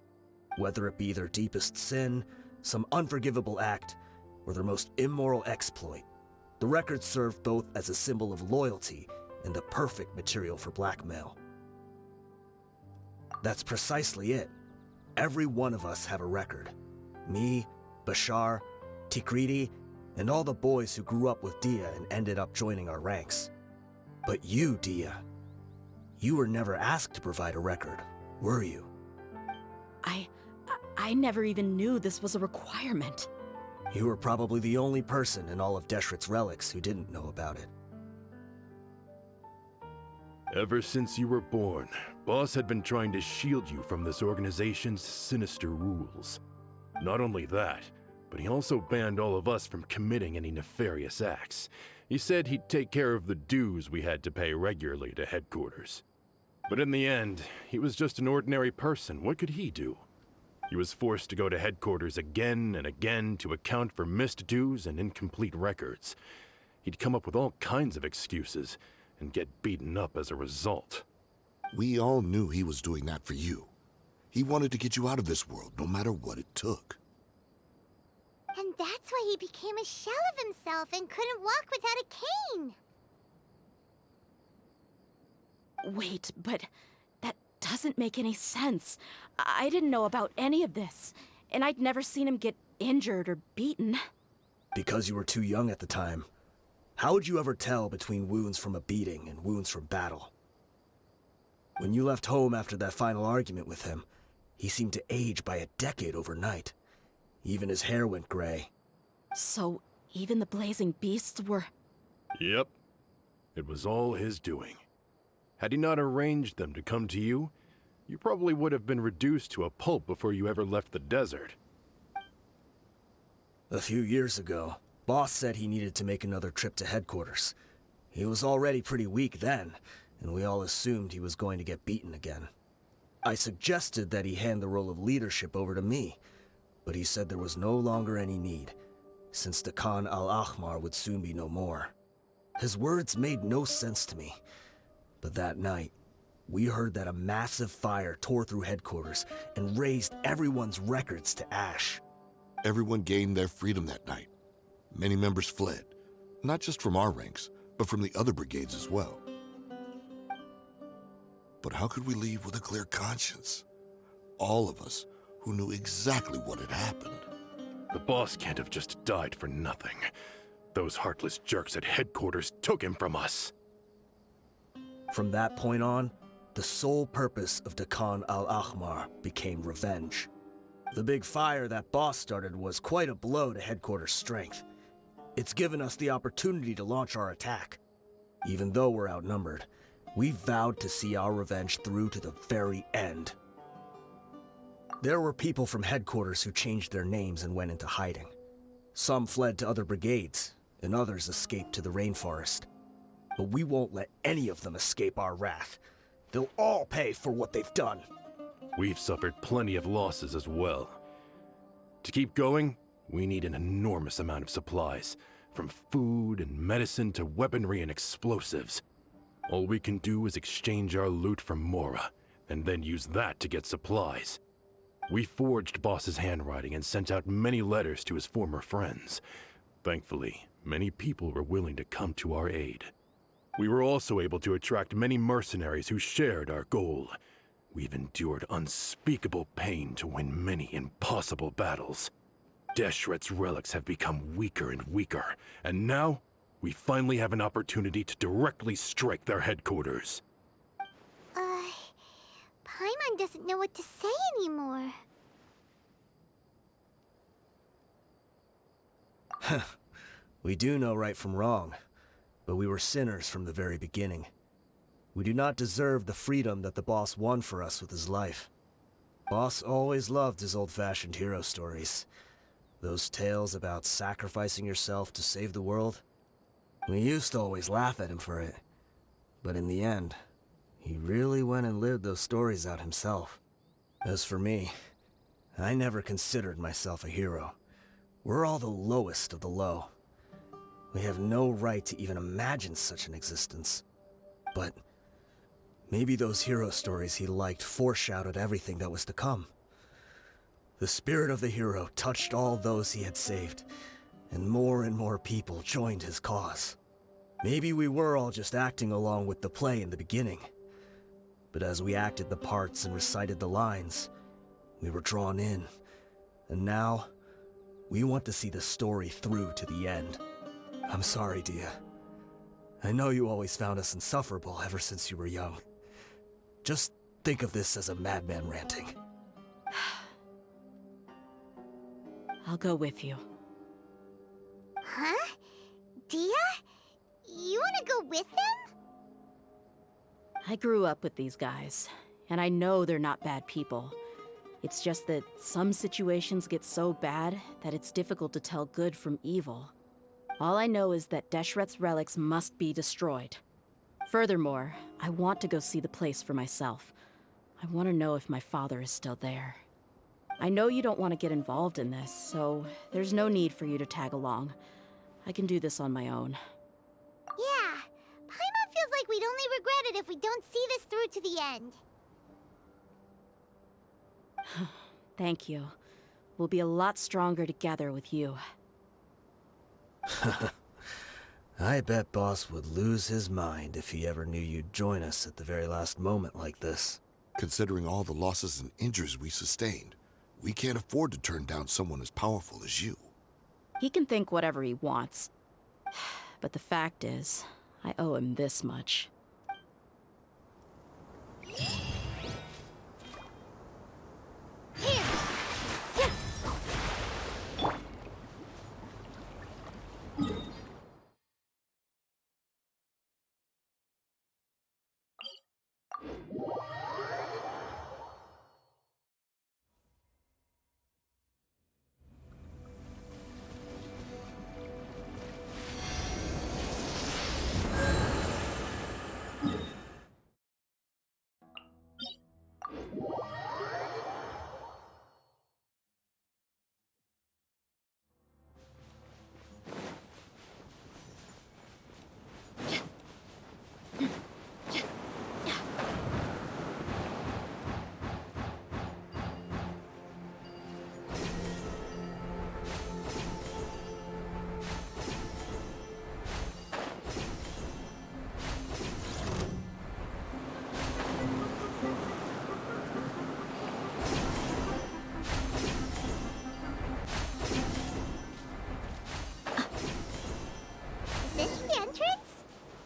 Whether it be their deepest sin, some unforgivable act, or their most immoral exploit, the record served both as a symbol of loyalty and the perfect material for blackmail. That's precisely it. Every one of us have a record. Me, Bashar, Tikriti, and all the boys who grew up with Dehya and ended up joining our ranks. But you, Dehya, you were never asked to provide a record, were you? I never even knew this was a requirement. You were probably the only person in all of Deshret's relics who didn't know about it. Ever since you were born, Boss had been trying to shield you from this organization's sinister rules. Not only that, but he also banned all of us from committing any nefarious acts. He said he'd take care of the dues we had to pay regularly to headquarters. But in the end, he was just an ordinary person. What could he do? He was forced to go to headquarters again and again to account for missed dues and incomplete records. He'd come up with all kinds of excuses and get beaten up as a result. We all knew he was doing that for you. He wanted to get you out of this world, no matter what it took. And that's why he became a shell of himself and couldn't walk without a cane. Wait, but that doesn't make any sense. I didn't know about any of this, and I'd never seen him get injured or beaten. Because you were too young at the time. How would you ever tell between wounds from a beating and wounds from battle? When you left home after that final argument with him, he seemed to age by a decade overnight. Even his hair went gray. So, even the blazing beasts were... Yep. It was all his doing. Had he not arranged them to come to you, you probably would have been reduced to a pulp before you ever left the desert. A few years ago, Boss said he needed to make another trip to headquarters. He was already pretty weak then, and we all assumed he was going to get beaten again. I suggested that he hand the role of leadership over to me, but he said there was no longer any need, since the Khan al-Ahmar would soon be no more. His words made no sense to me, but that night, we heard that a massive fire tore through headquarters and razed everyone's records to ash. Everyone gained their freedom that night. Many members fled, not just from our ranks, but from the other brigades as well. But how could we leave with a clear conscience? All of us who knew exactly what had happened. The boss can't have just died for nothing. Those heartless jerks at headquarters took him from us. From that point on, the sole purpose of Khan al-Ahmar became revenge. The big fire that Boss started was quite a blow to headquarters' strength. It's given us the opportunity to launch our attack. Even though we're outnumbered, we vowed to see our revenge through to the very end. There were people from headquarters who changed their names and went into hiding. Some fled to other brigades, and others escaped to the rainforest. But we won't let any of them escape our wrath. They'll all pay for what they've done. We've suffered plenty of losses as well. To keep going, we need an enormous amount of supplies, from food and medicine to weaponry and explosives. All we can do is exchange our loot from Mora, and then use that to get supplies. We forged Boss's handwriting and sent out many letters to his former friends. Thankfully, many people were willing to come to our aid. We were also able to attract many mercenaries who shared our goal. We've endured unspeakable pain to win many impossible battles. Deshret's relics have become weaker and weaker, and now we finally have an opportunity to directly strike their headquarters. Paimon doesn't know what to say anymore. We do know right from wrong, but we were sinners from the very beginning. We do not deserve the freedom that the boss won for us with his life. Boss always loved his old-fashioned hero stories. Those tales about sacrificing yourself to save the world? We used to always laugh at him for it. But in the end, he really went and lived those stories out himself. As for me, I never considered myself a hero. We're all the lowest of the low. We have no right to even imagine such an existence. But maybe those hero stories he liked foreshadowed everything that was to come. The spirit of the hero touched all those he had saved, and more people joined his cause. Maybe we were all just acting along with the play in the beginning. But as we acted the parts and recited the lines, we were drawn in. And now, we want to see the story through to the end. I'm sorry, Dehya. I know you always found us insufferable ever since you were young. Just think of this as a madman ranting. I'll go with you. Huh? Dehya? You wanna go with them? I grew up with these guys, and I know they're not bad people. It's just that some situations get so bad that it's difficult to tell good from evil. All I know is that Deshret's relics must be destroyed. Furthermore, I want to go see the place for myself. I want to know if my father is still there. I know you don't want to get involved in this, so there's no need for you to tag along. I can do this on my own. Yeah, Paimon feels like we'd only regret it if we don't see this through to the end. Thank you. We'll be a lot stronger together with you. I bet Boss would lose his mind if he ever knew you'd join us at the very last moment like this. Considering all the losses and injuries we sustained, we can't afford to turn down someone as powerful as you. He can think whatever he wants. But the fact is, I owe him this much.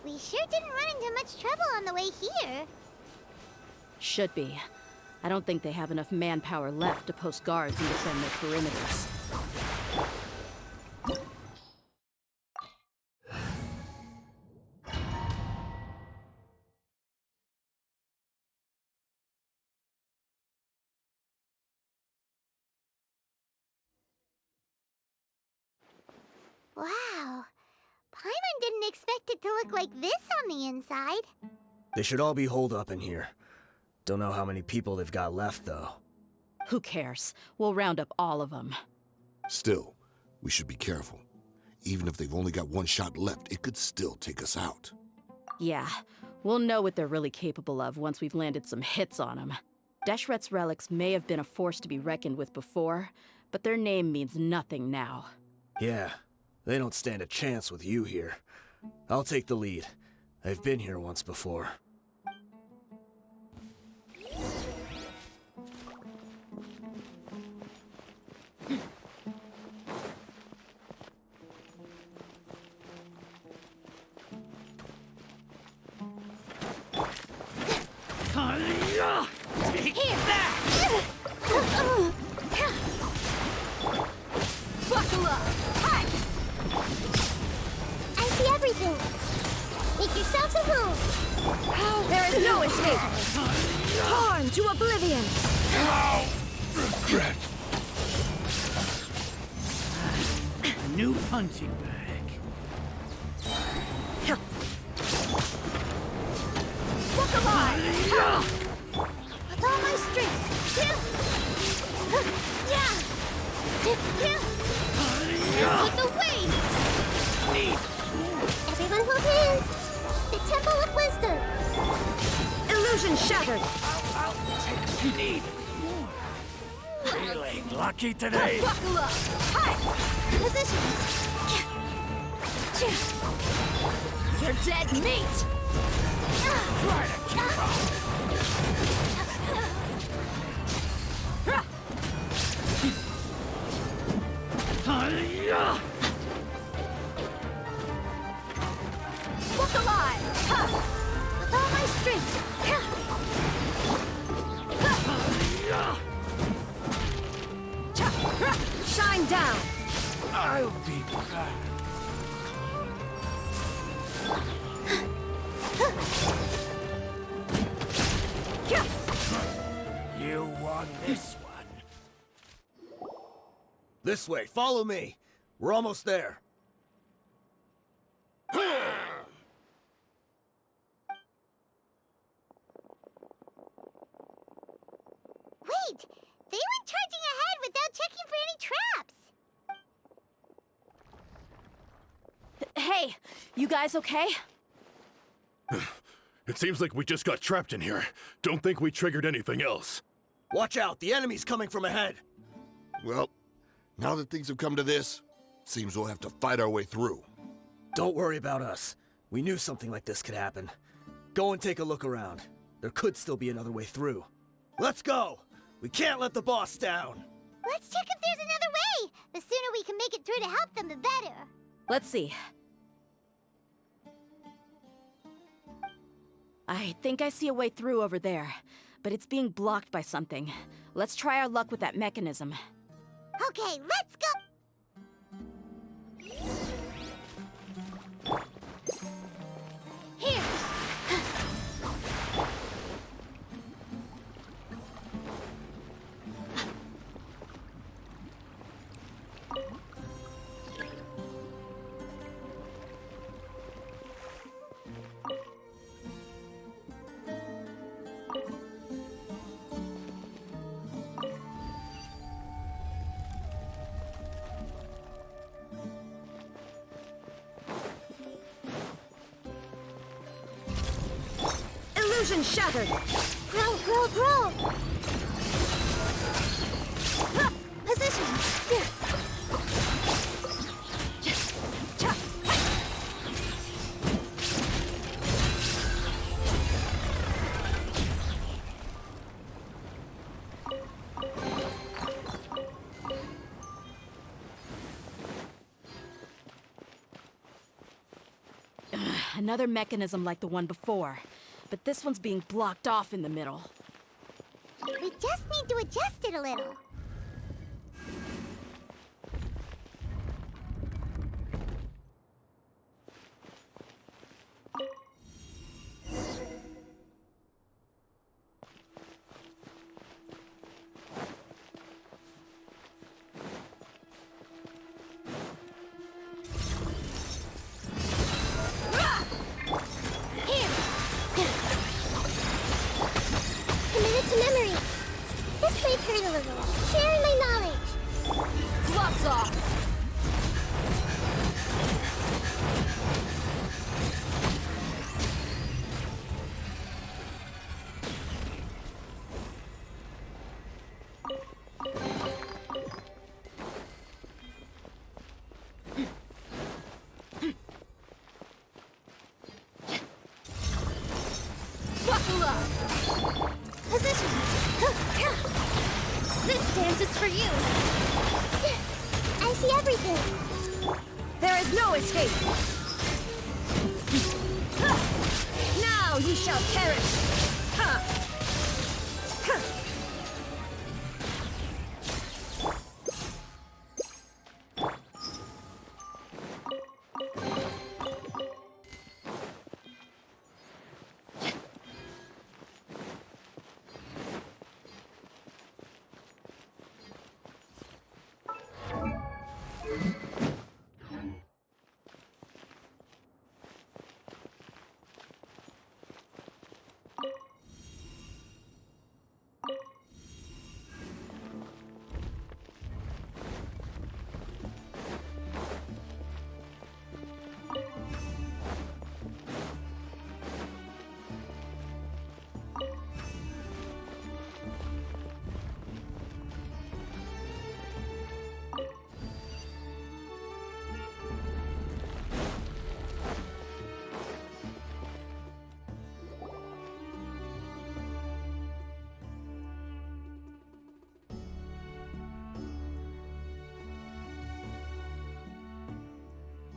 We sure didn't run into much trouble on the way here. Should be. I don't think they have enough manpower left to post guards and defend their perimeters. Wow. Paimon didn't expect it to look like this on the inside. They should all be holed up in here. Don't know how many people they've got left, though. Who cares? We'll round up all of them. Still, we should be careful. Even if they've only got one shot left, it could still take us out. Yeah, we'll know what they're really capable of once we've landed some hits on them. Deshret's relics may have been a force to be reckoned with before, but their name means nothing now. Yeah, they don't stand a chance with you here. I'll take the lead. I've been here once before. Take that! Buckle up! Hi! I see everything. Make yourselves at home. There is no escape! Torn to oblivion! Now, regret. new punching bag. Look alive! With all my strength! With the wings! Everyone hold hands! The Temple of Wisdom! Illusion shattered! I'll take what you need. Feeling lucky today? Buckle up! Hi! Positions! You're dead meat! Try to keep up. Look alive! With all my strength! Shine down! I'll be back. You won this one. This way, follow me. We're almost there. Wait! They went charging ahead without checking for any traps! Hey, you guys okay? It seems like we just got trapped in here. Don't think we triggered anything else. Watch out, the enemy's coming from ahead. Well, now that things have come to this, seems we'll have to fight our way through. Don't worry about us. We knew something like this could happen. Go and take a look around. There could still be another way through. Let's go! We can't let the boss down! Let's check if there's another way! The sooner we can make it through to help them, the better. Let's see. I think I see a way through over there, but it's being blocked by something. Let's try our luck with that mechanism. Okay, let's go! Here! Illusion shattered! Grow, grow, grow! Positions! Another mechanism like the one before, but this one's being blocked off in the middle. We just need to adjust it a little. To memory. This might hurt a little. Sharing my knowledge. Gloves off! Buckle up! Position. This dance is for you! I see everything. There is no escape! Now you shall perish!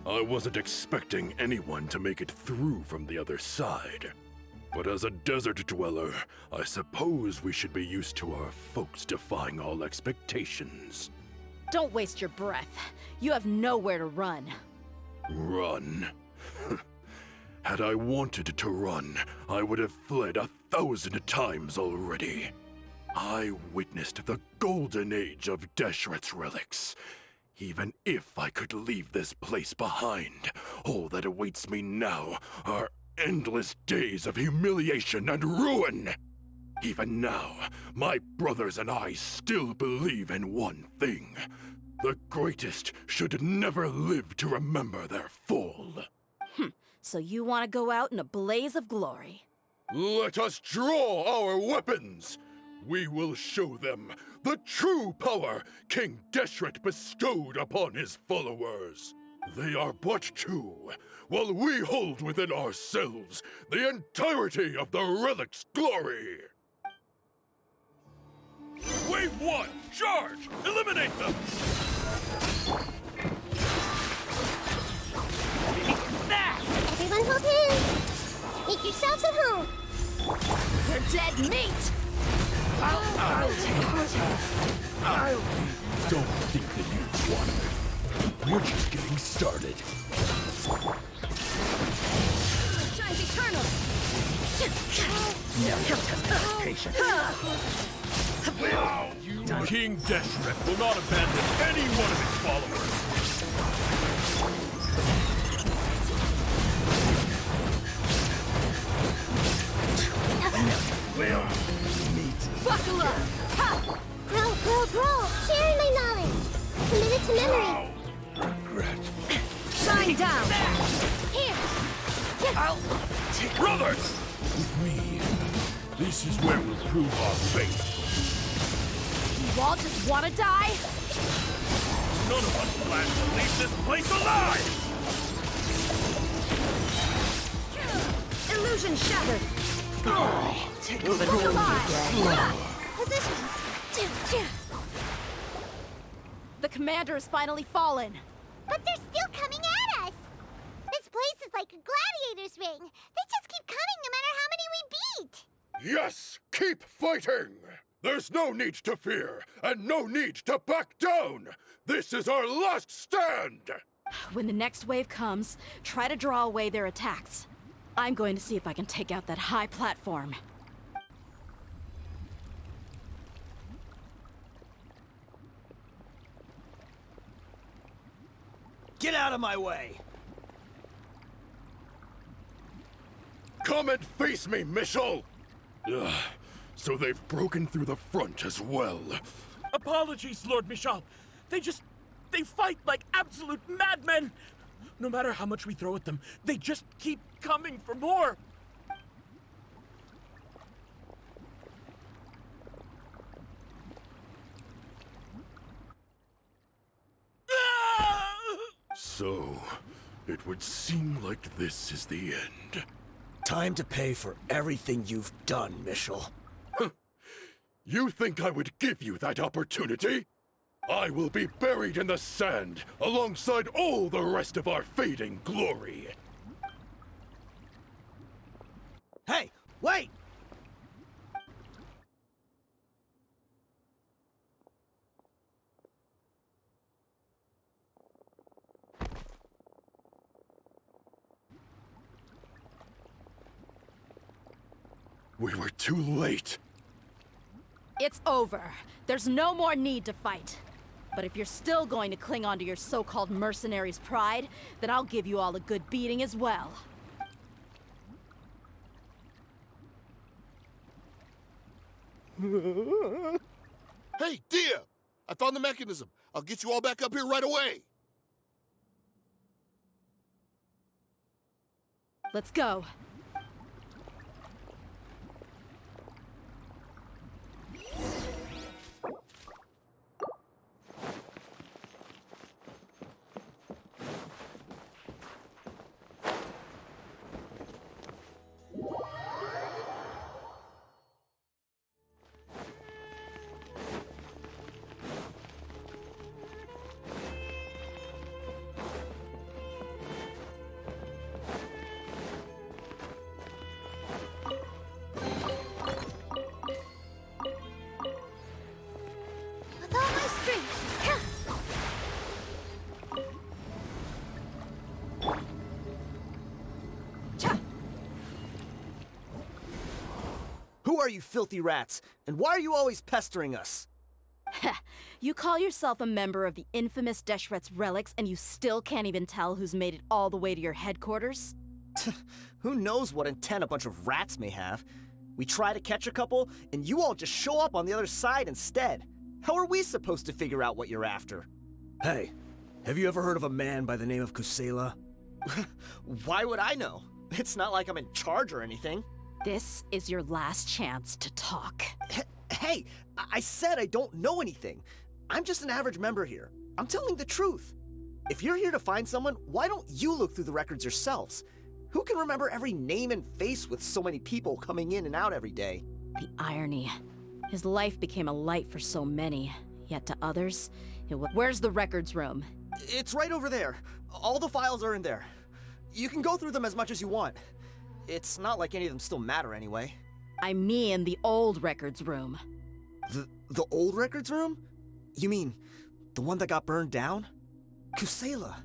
I wasn't expecting anyone to make it through from the other side. But as a desert dweller, I suppose we should be used to our folks defying all expectations. Don't waste your breath. You have nowhere to run. Run? Had I wanted to run, I would have fled 1,000 times already. I witnessed the golden age of Deshret's relics. Even if I could leave this place behind, all that awaits me now are endless days of humiliation and ruin. Even now, my brothers and I still believe in one thing. The greatest should never live to remember their fall. So you want to go out in a blaze of glory? Let us draw our weapons! We will show them the true power King Deshret bestowed upon his followers. They are but two, while we hold within ourselves the entirety of the relic's glory. Wave 1, charge! Eliminate them! Everyone hold hands. Make yourselves at home. They're dead meat! Don't think that you've won. We're just getting started. Shines eternal! King Deshret will not abandon any one of his followers. Buckle up! Ha! Grow. Sharing my knowledge. Committed to memory. Regret. Shine down! Here! Brothers! With me, this is where we'll prove our faith. You all just want to die? None of us plan to leave this place alive! Illusion shattered! Look alive! Positions. The commander has finally fallen. But they're still coming at us. This place is like a gladiator's ring. They just keep coming no matter how many we beat. Yes! Keep fighting! There's no need to fear, and no need to back down! This is our last stand! When the next wave comes, try to draw away their attacks. I'm going to see if I can take out that high platform. Get out of my way! Come and face me, Michel! Ugh, so they've broken through the front as well. Apologies, Lord Michal. They fight like absolute madmen. No matter how much we throw at them, they just keep coming for more. So, it would seem like this is the end. Time to pay for everything you've done, Michel. You think I would give you that opportunity? I will be buried in the sand alongside all the rest of our fading glory. Hey, wait! We were too late. It's over. There's no more need to fight. But if you're still going to cling on to your so-called mercenary's pride, then I'll give you all a good beating as well. Hey, Dehya! I found the mechanism. I'll get you all back up here right away. Let's go. Who are you filthy rats? And why are you always pestering us? You call yourself a member of the infamous Deshret's relics, and you still can't even tell who's made it all the way to your headquarters? Who knows what intent a bunch of rats may have? We try to catch a couple, and you all just show up on the other side instead. How are we supposed to figure out what you're after? Hey, have you ever heard of a man by the name of Kusela? Why would I know? It's not like I'm in charge or anything. This is your last chance to talk. Hey, I said I don't know anything. I'm just an average member here. I'm telling the truth. If you're here to find someone, why don't you look through the records yourselves? Who can remember every name and face with so many people coming in and out every day? The irony. His life became a light for so many, yet to others, it was... Where's the records room? It's right over there. All the files are in there. You can go through them as much as you want. It's not like any of them still matter anyway. I mean the old records room. The old records room? You mean the one that got burned down? Kusela.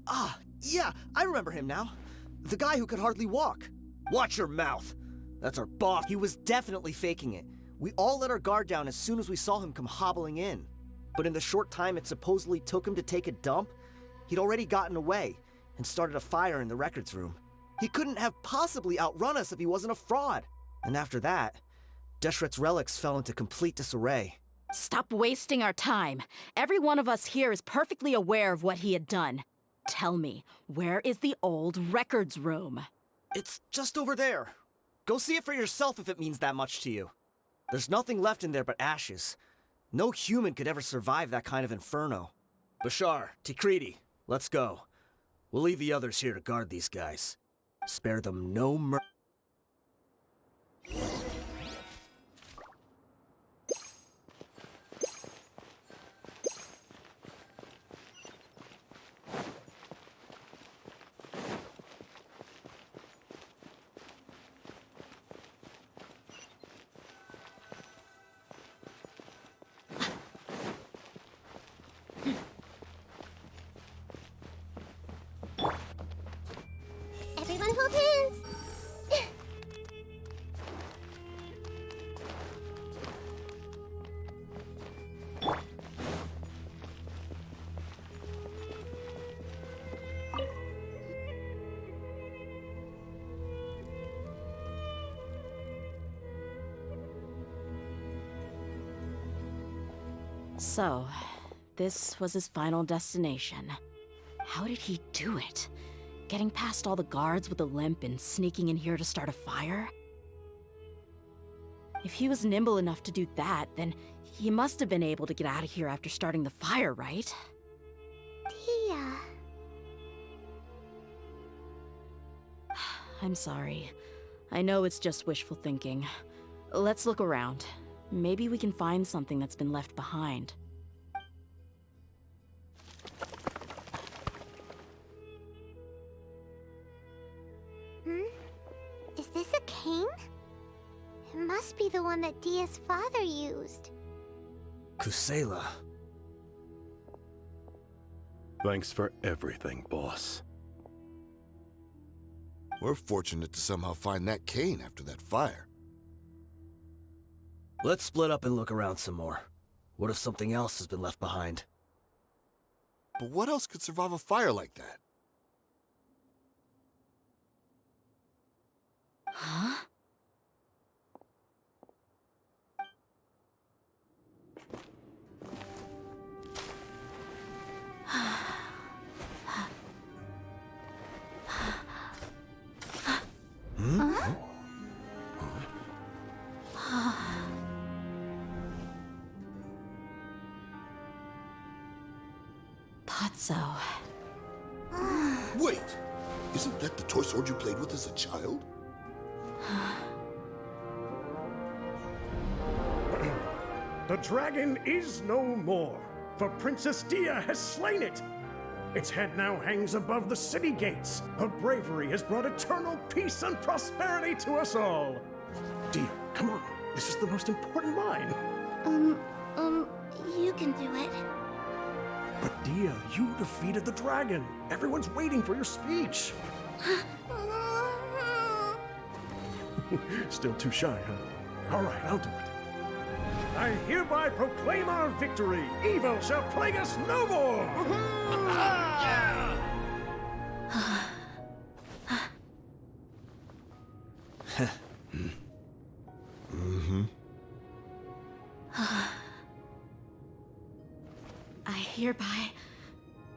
Ah, yeah, I remember him now. The guy who could hardly walk. Watch your mouth. That's our boss. He was definitely faking it. We all let our guard down as soon as we saw him come hobbling in. But in the short time it supposedly took him to take a dump, he'd already gotten away and started a fire in the records room. He couldn't have possibly outrun us if he wasn't a fraud. And after that, Deshret's relics fell into complete disarray. Stop wasting our time. Every one of us here is perfectly aware of what he had done. Tell me, where is the old records room? It's just over there. Go see it for yourself if it means that much to you. There's nothing left in there but ashes. No human could ever survive that kind of inferno. Bashar, Tikriti, let's go. We'll leave the others here to guard these guys. Spare them no mercy. Everyone hold hands. So, this was his final destination. How did he do it? Getting past all the guards with a limp and sneaking in here to start a fire? If he was nimble enough to do that, then he must have been able to get out of here after starting the fire, right? Dehya. I'm sorry. I know it's just wishful thinking. Let's look around. Maybe we can find something that's been left behind. Is this a cane? It must be the one that Dehya's father used. Kusela. Thanks for everything, boss. We're fortunate to somehow find that cane after that fire. Let's split up and look around some more. What if something else has been left behind? But what else could survive a fire like that? Huh? Thought so. Wait! Isn't that the toy sword you played with as a child? The dragon is no more, for Princess Dehya has slain it. Its head now hangs above the city gates. Her bravery has brought eternal peace and prosperity to us all. Dehya, come on. This is the most important line. You can do it. But Dehya, you defeated the dragon. Everyone's waiting for your speech. Still too shy, huh? All right, I'll do it. I hereby proclaim our victory. Evil shall plague us no more. I hereby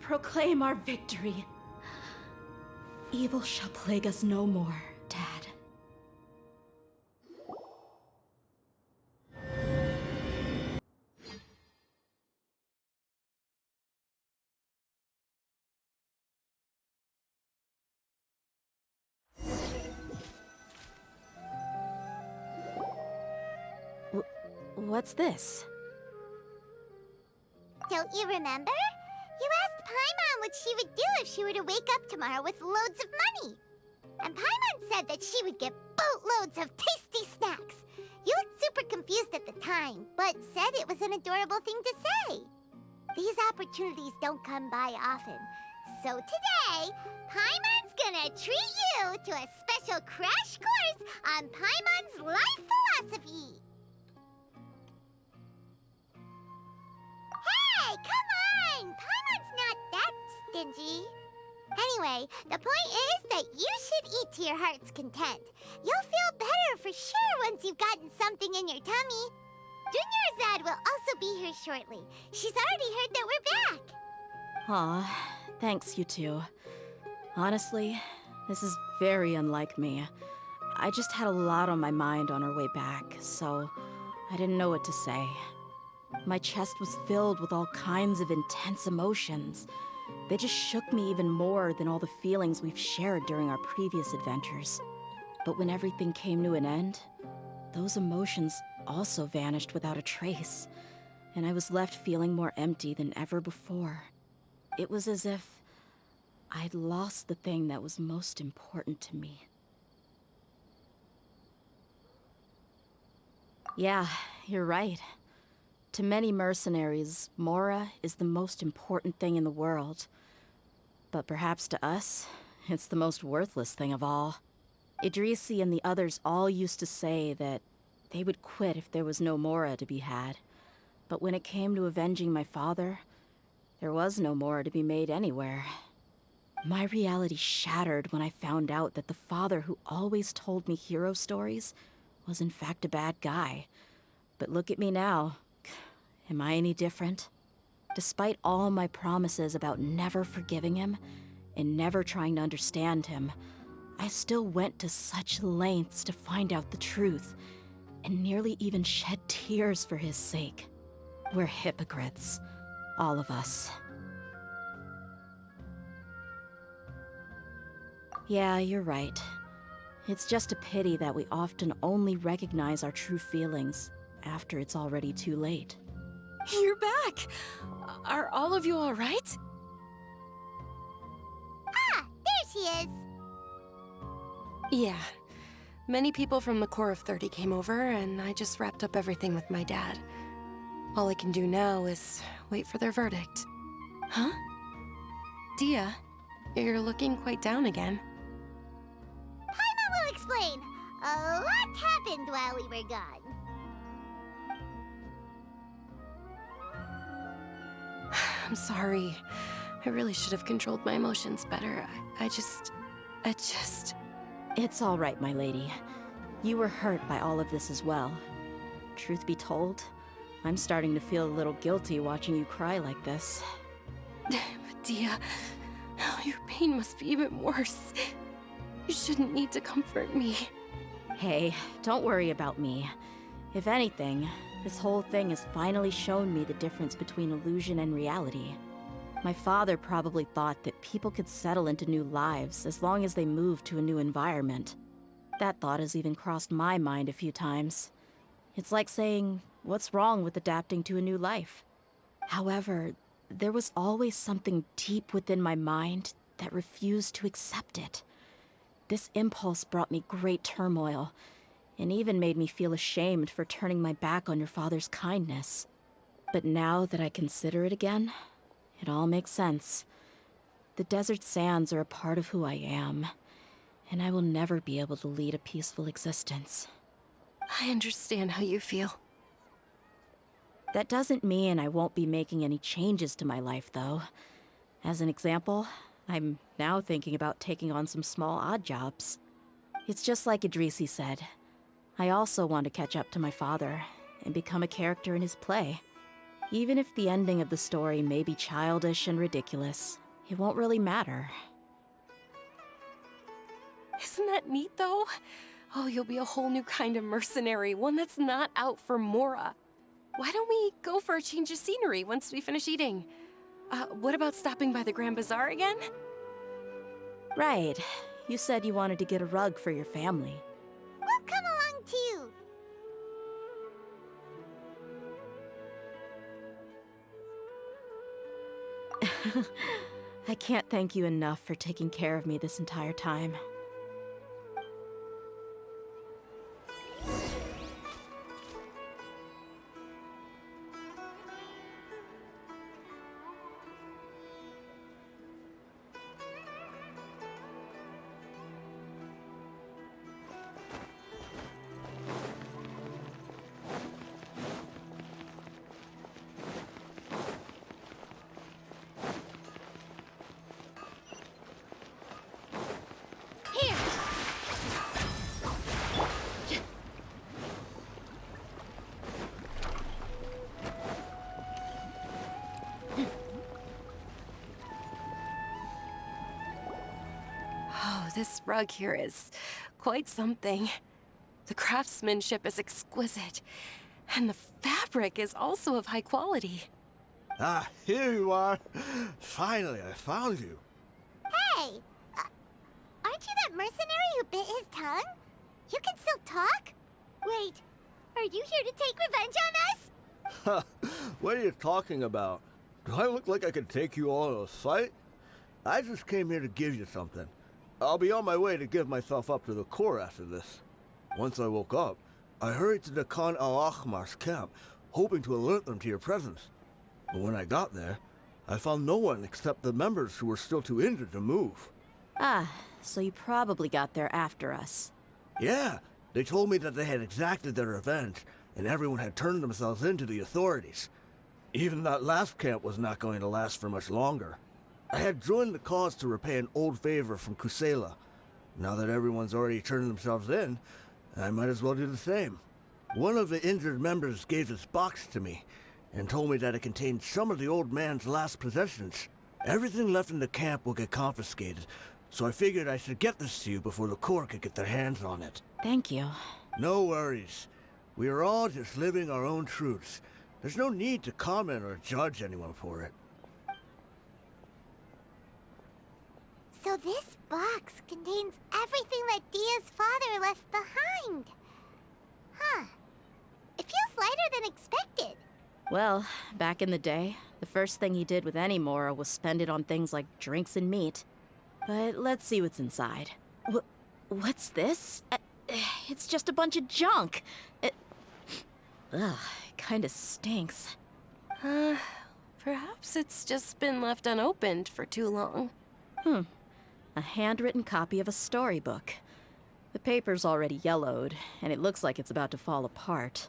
proclaim our victory. Evil shall plague us no more, Dad. What's this? Don't you remember? You asked Paimon what she would do if she were to wake up tomorrow with loads of money. And Paimon said that she would get boatloads of tasty snacks. You looked super confused at the time, but said it was an adorable thing to say. These opportunities don't come by often. So today, Paimon's gonna treat you to a special crash course on Paimon's life philosophy. Hey, come on! Paimon's not that stingy. Anyway, the point is that you should eat to your heart's content. You'll feel better for sure once you've gotten something in your tummy. Dunyarzad will also be here shortly. She's already heard that we're back. Aw, thanks, you two. Honestly, this is very unlike me. I just had a lot on my mind on our way back, so I didn't know what to say. My chest was filled with all kinds of intense emotions. They just shook me even more than all the feelings we've shared during our previous adventures. But when everything came to an end, those emotions also vanished without a trace, and I was left feeling more empty than ever before. It was as if I'd lost the thing that was most important to me. Yeah, you're right. To many mercenaries, Mora is the most important thing in the world. But perhaps to us, it's the most worthless thing of all. Idrisi and the others all used to say that they would quit if there was no Mora to be had. But when it came to avenging my father, there was no Mora to be made anywhere. My reality shattered when I found out that the father who always told me hero stories was in fact a bad guy. But look at me now. Am I any different? Despite all my promises about never forgiving him and never trying to understand him, I still went to such lengths to find out the truth and nearly even shed tears for his sake. We're hypocrites, all of us. Yeah, you're right. It's just a pity that we often only recognize our true feelings after it's already too late. You're back! Are all of you all right? Ah, there she is. Yeah. Many people from the Corps of 30 came over, and I just wrapped up everything with my dad. All I can do now is wait for their verdict. Huh? Dehya, you're looking quite down again. Paimon will explain. A lot happened while we were gone. I'm sorry. I really should have controlled my emotions better. I just... It's all right, my lady. You were hurt by all of this as well. Truth be told, I'm starting to feel a little guilty watching you cry like this. Dehya, your pain must be even worse. You shouldn't need to comfort me. Hey, don't worry about me. If anything, this whole thing has finally shown me the difference between illusion and reality. My father probably thought that people could settle into new lives as long as they moved to a new environment. That thought has even crossed my mind a few times. It's like saying, what's wrong with adapting to a new life? However, there was always something deep within my mind that refused to accept it. This impulse brought me great turmoil, and even made me feel ashamed for turning my back on your father's kindness. But now that I consider it again, it all makes sense. The desert sands are a part of who I am, and I will never be able to lead a peaceful existence. I understand how you feel. That doesn't mean I won't be making any changes to my life, though. As an example, I'm now thinking about taking on some small odd jobs. It's just like Idrisi said. I also want to catch up to my father and become a character in his play. Even if the ending of the story may be childish and ridiculous, it won't really matter. Isn't that neat, though? Oh, you'll be a whole new kind of mercenary, one that's not out for Mora. Why don't we go for a change of scenery once we finish eating? What about stopping by the Grand Bazaar again? Right. You said you wanted to get a rug for your family. We'll come along too. I can't thank you enough for taking care of me this entire time. Oh, this rug here is quite something. The craftsmanship is exquisite, and the fabric is also of high quality. Ah, here you are. Finally, I found you. Hey! Aren't you that mercenary who bit his tongue? You can still talk? Wait, are you here to take revenge on us? What are you talking about? Do I look like I could take you all to a fight? I just came here to give you something. I'll be on my way to give myself up to the Corps after this. Once I woke up, I hurried to the Khan al-Ahmar's camp, hoping to alert them to your presence. But when I got there, I found no one except the members who were still too injured to move. Ah, so you probably got there after us. Yeah, they told me that they had exacted their revenge, and everyone had turned themselves in to the authorities. Even that last camp was not going to last for much longer. I had joined the cause to repay an old favor from Kusela. Now that everyone's already turned themselves in, I might as well do the same. One of the injured members gave this box to me, and told me that it contained some of the old man's last possessions. Everything left in the camp will get confiscated, so I figured I should get this to you before the Corps could get their hands on it. Thank you. No worries. We are all just living our own truths. There's no need to comment or judge anyone for it. So this box contains everything that Dehya's father left behind. Huh. It feels lighter than expected. Well, back in the day, the first thing he did with any Mora was spend it on things like drinks and meat. But let's see what's inside. What's this? It's just a bunch of junk. It kinda stinks. Perhaps it's just been left unopened for too long. A handwritten copy of a storybook. The paper's already yellowed, and it looks like it's about to fall apart.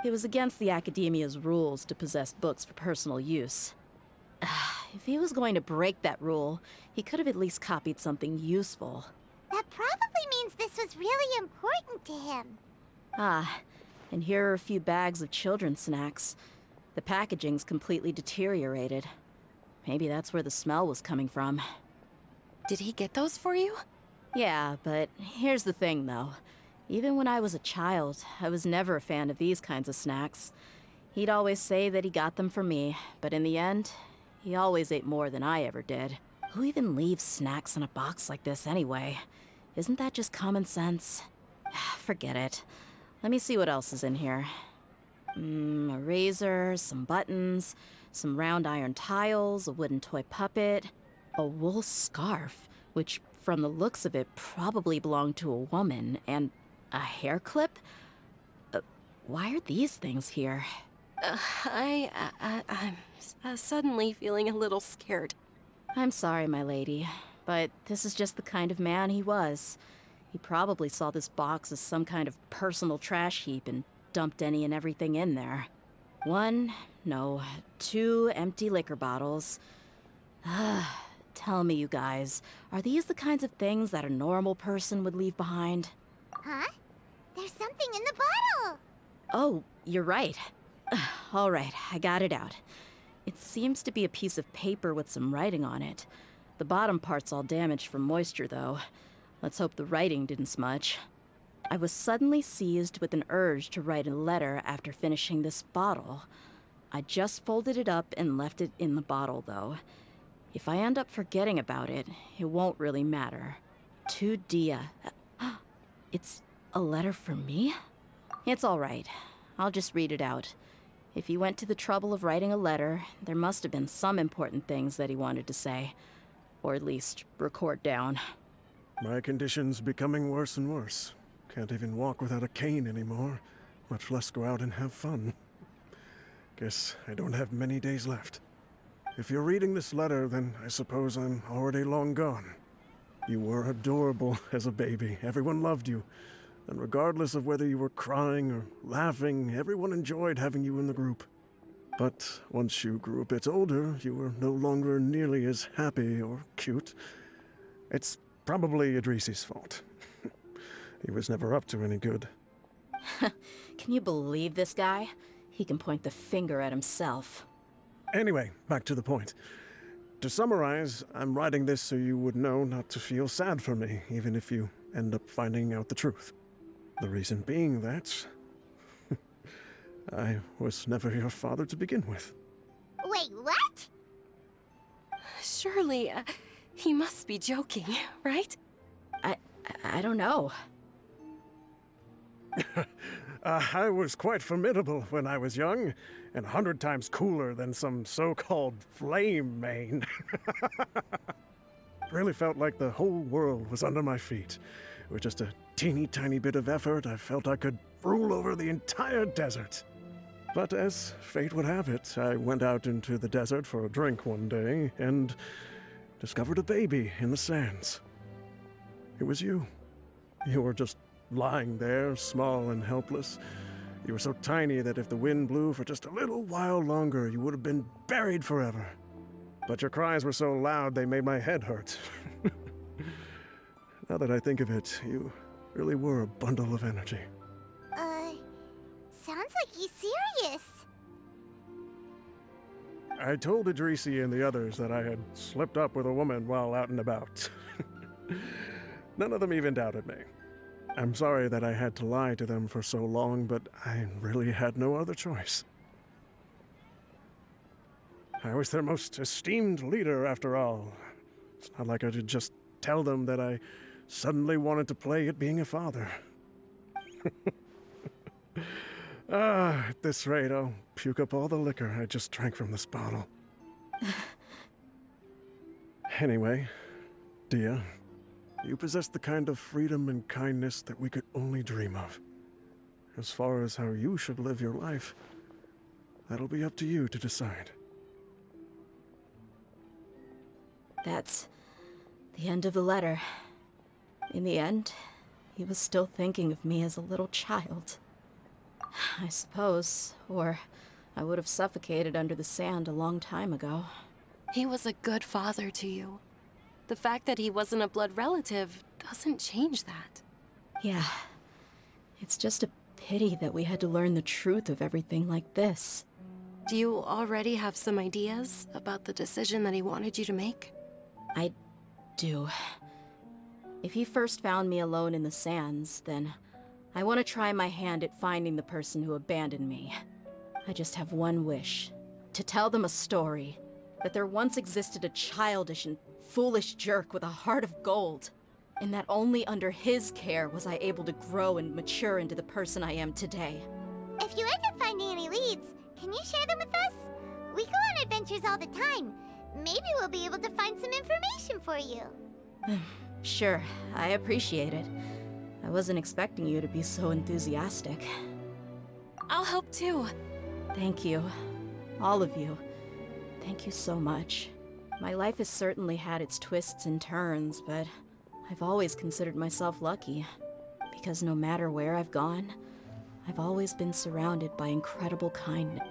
It was against the Academia's rules to possess books for personal use. If he was going to break that rule, he could have at least copied something useful. That probably means this was really important to him. Ah, and here are a few bags of children's snacks. The packaging's completely deteriorated. Maybe that's where the smell was coming from. Did he get those for you? Yeah, but here's the thing, though. Even when I was a child, I was never a fan of these kinds of snacks. He'd always say that he got them for me, but in the end, he always ate more than I ever did. Who even leaves snacks in a box like this anyway? Isn't that just common sense? Forget it. Let me see what else is in here. A razor, some buttons, some round iron tiles, a wooden toy puppet, a wool scarf, which from the looks of it probably belonged to a woman, and a hair clip? Why are these things here? I'm suddenly feeling a little scared. I'm sorry, my lady, but this is just the kind of man he was. He probably saw this box as some kind of personal trash heap and dumped any and everything in there. 2 empty liquor bottles. Tell me, you guys, are these the kinds of things that a normal person would leave behind? Huh? There's something in the bottle! Oh, you're right. All right, I got it out. It seems to be a piece of paper with some writing on it. The bottom part's all damaged from moisture, though. Let's hope the writing didn't smudge. I was suddenly seized with an urge to write a letter after finishing this bottle. I just folded it up and left it in the bottle, though. If I end up forgetting about it, it won't really matter. To Dehya. It's a letter for me? It's all right. I'll just read it out. If he went to the trouble of writing a letter, there must have been some important things that he wanted to say. Or at least record down. My condition's becoming worse and worse. Can't even walk without a cane anymore, much less go out and have fun. Guess I don't have many days left. If you're reading this letter, then I suppose I'm already long gone. You were adorable as a baby. Everyone loved you. And regardless of whether you were crying or laughing, everyone enjoyed having you in the group. But once you grew a bit older, you were no longer nearly as happy or cute. It's probably Idrisi's fault. He was never up to any good. Can you believe this guy? He can point the finger at himself. Anyway, back to the point. To summarize, I'm writing this so you would know not to feel sad for me, even if you end up finding out the truth. The reason being that I was never your father to begin with. Wait, what? Surely, he must be joking, right? I don't know. I was quite formidable when I was young, and 100 times cooler than some so-called flame main. Really felt like the whole world was under my feet. With just a teeny tiny bit of effort, I felt I could rule over the entire desert. But as fate would have it, I went out into the desert for a drink one day and discovered a baby in the sands. It was you. You were just lying there, small and helpless. You were so tiny that if the wind blew for just a little while longer, you would have been buried forever. But your cries were so loud they made my head hurt. Now that I think of it, you really were a bundle of energy. Sounds like he's serious. I told Idrisi and the others that I had slipped up with a woman while out and about. None of them even doubted me. I'm sorry that I had to lie to them for so long, but I really had no other choice. I was their most esteemed leader, after all. It's not like I could just tell them that I suddenly wanted to play at being a father. At this rate, I'll puke up all the liquor I just drank from this bottle. Anyway, Dehya, you possess the kind of freedom and kindness that we could only dream of. As far as how you should live your life, that'll be up to you to decide. That's the end of the letter. In the end, he was still thinking of me as a little child. I suppose, or I would have suffocated under the sand a long time ago. He was a good father to you. The fact that he wasn't a blood relative doesn't change that. Yeah. It's just a pity that we had to learn the truth of everything like this. Do you already have some ideas about the decision that he wanted you to make? I do. If he first found me alone in the sands, then I want to try my hand at finding the person who abandoned me. I just have one wish. To tell them a story. That there once existed a childish and foolish jerk with a heart of gold. And that only under his care was I able to grow and mature into the person I am today. If you end up finding any leads, can you share them with us? We go on adventures all the time. Maybe we'll be able to find some information for you. Sure, I appreciate it. I wasn't expecting you to be so enthusiastic. I'll help too. Thank you. All of you. Thank you so much. My life has certainly had its twists and turns, but I've always considered myself lucky, because no matter where I've gone, I've always been surrounded by incredible kindness.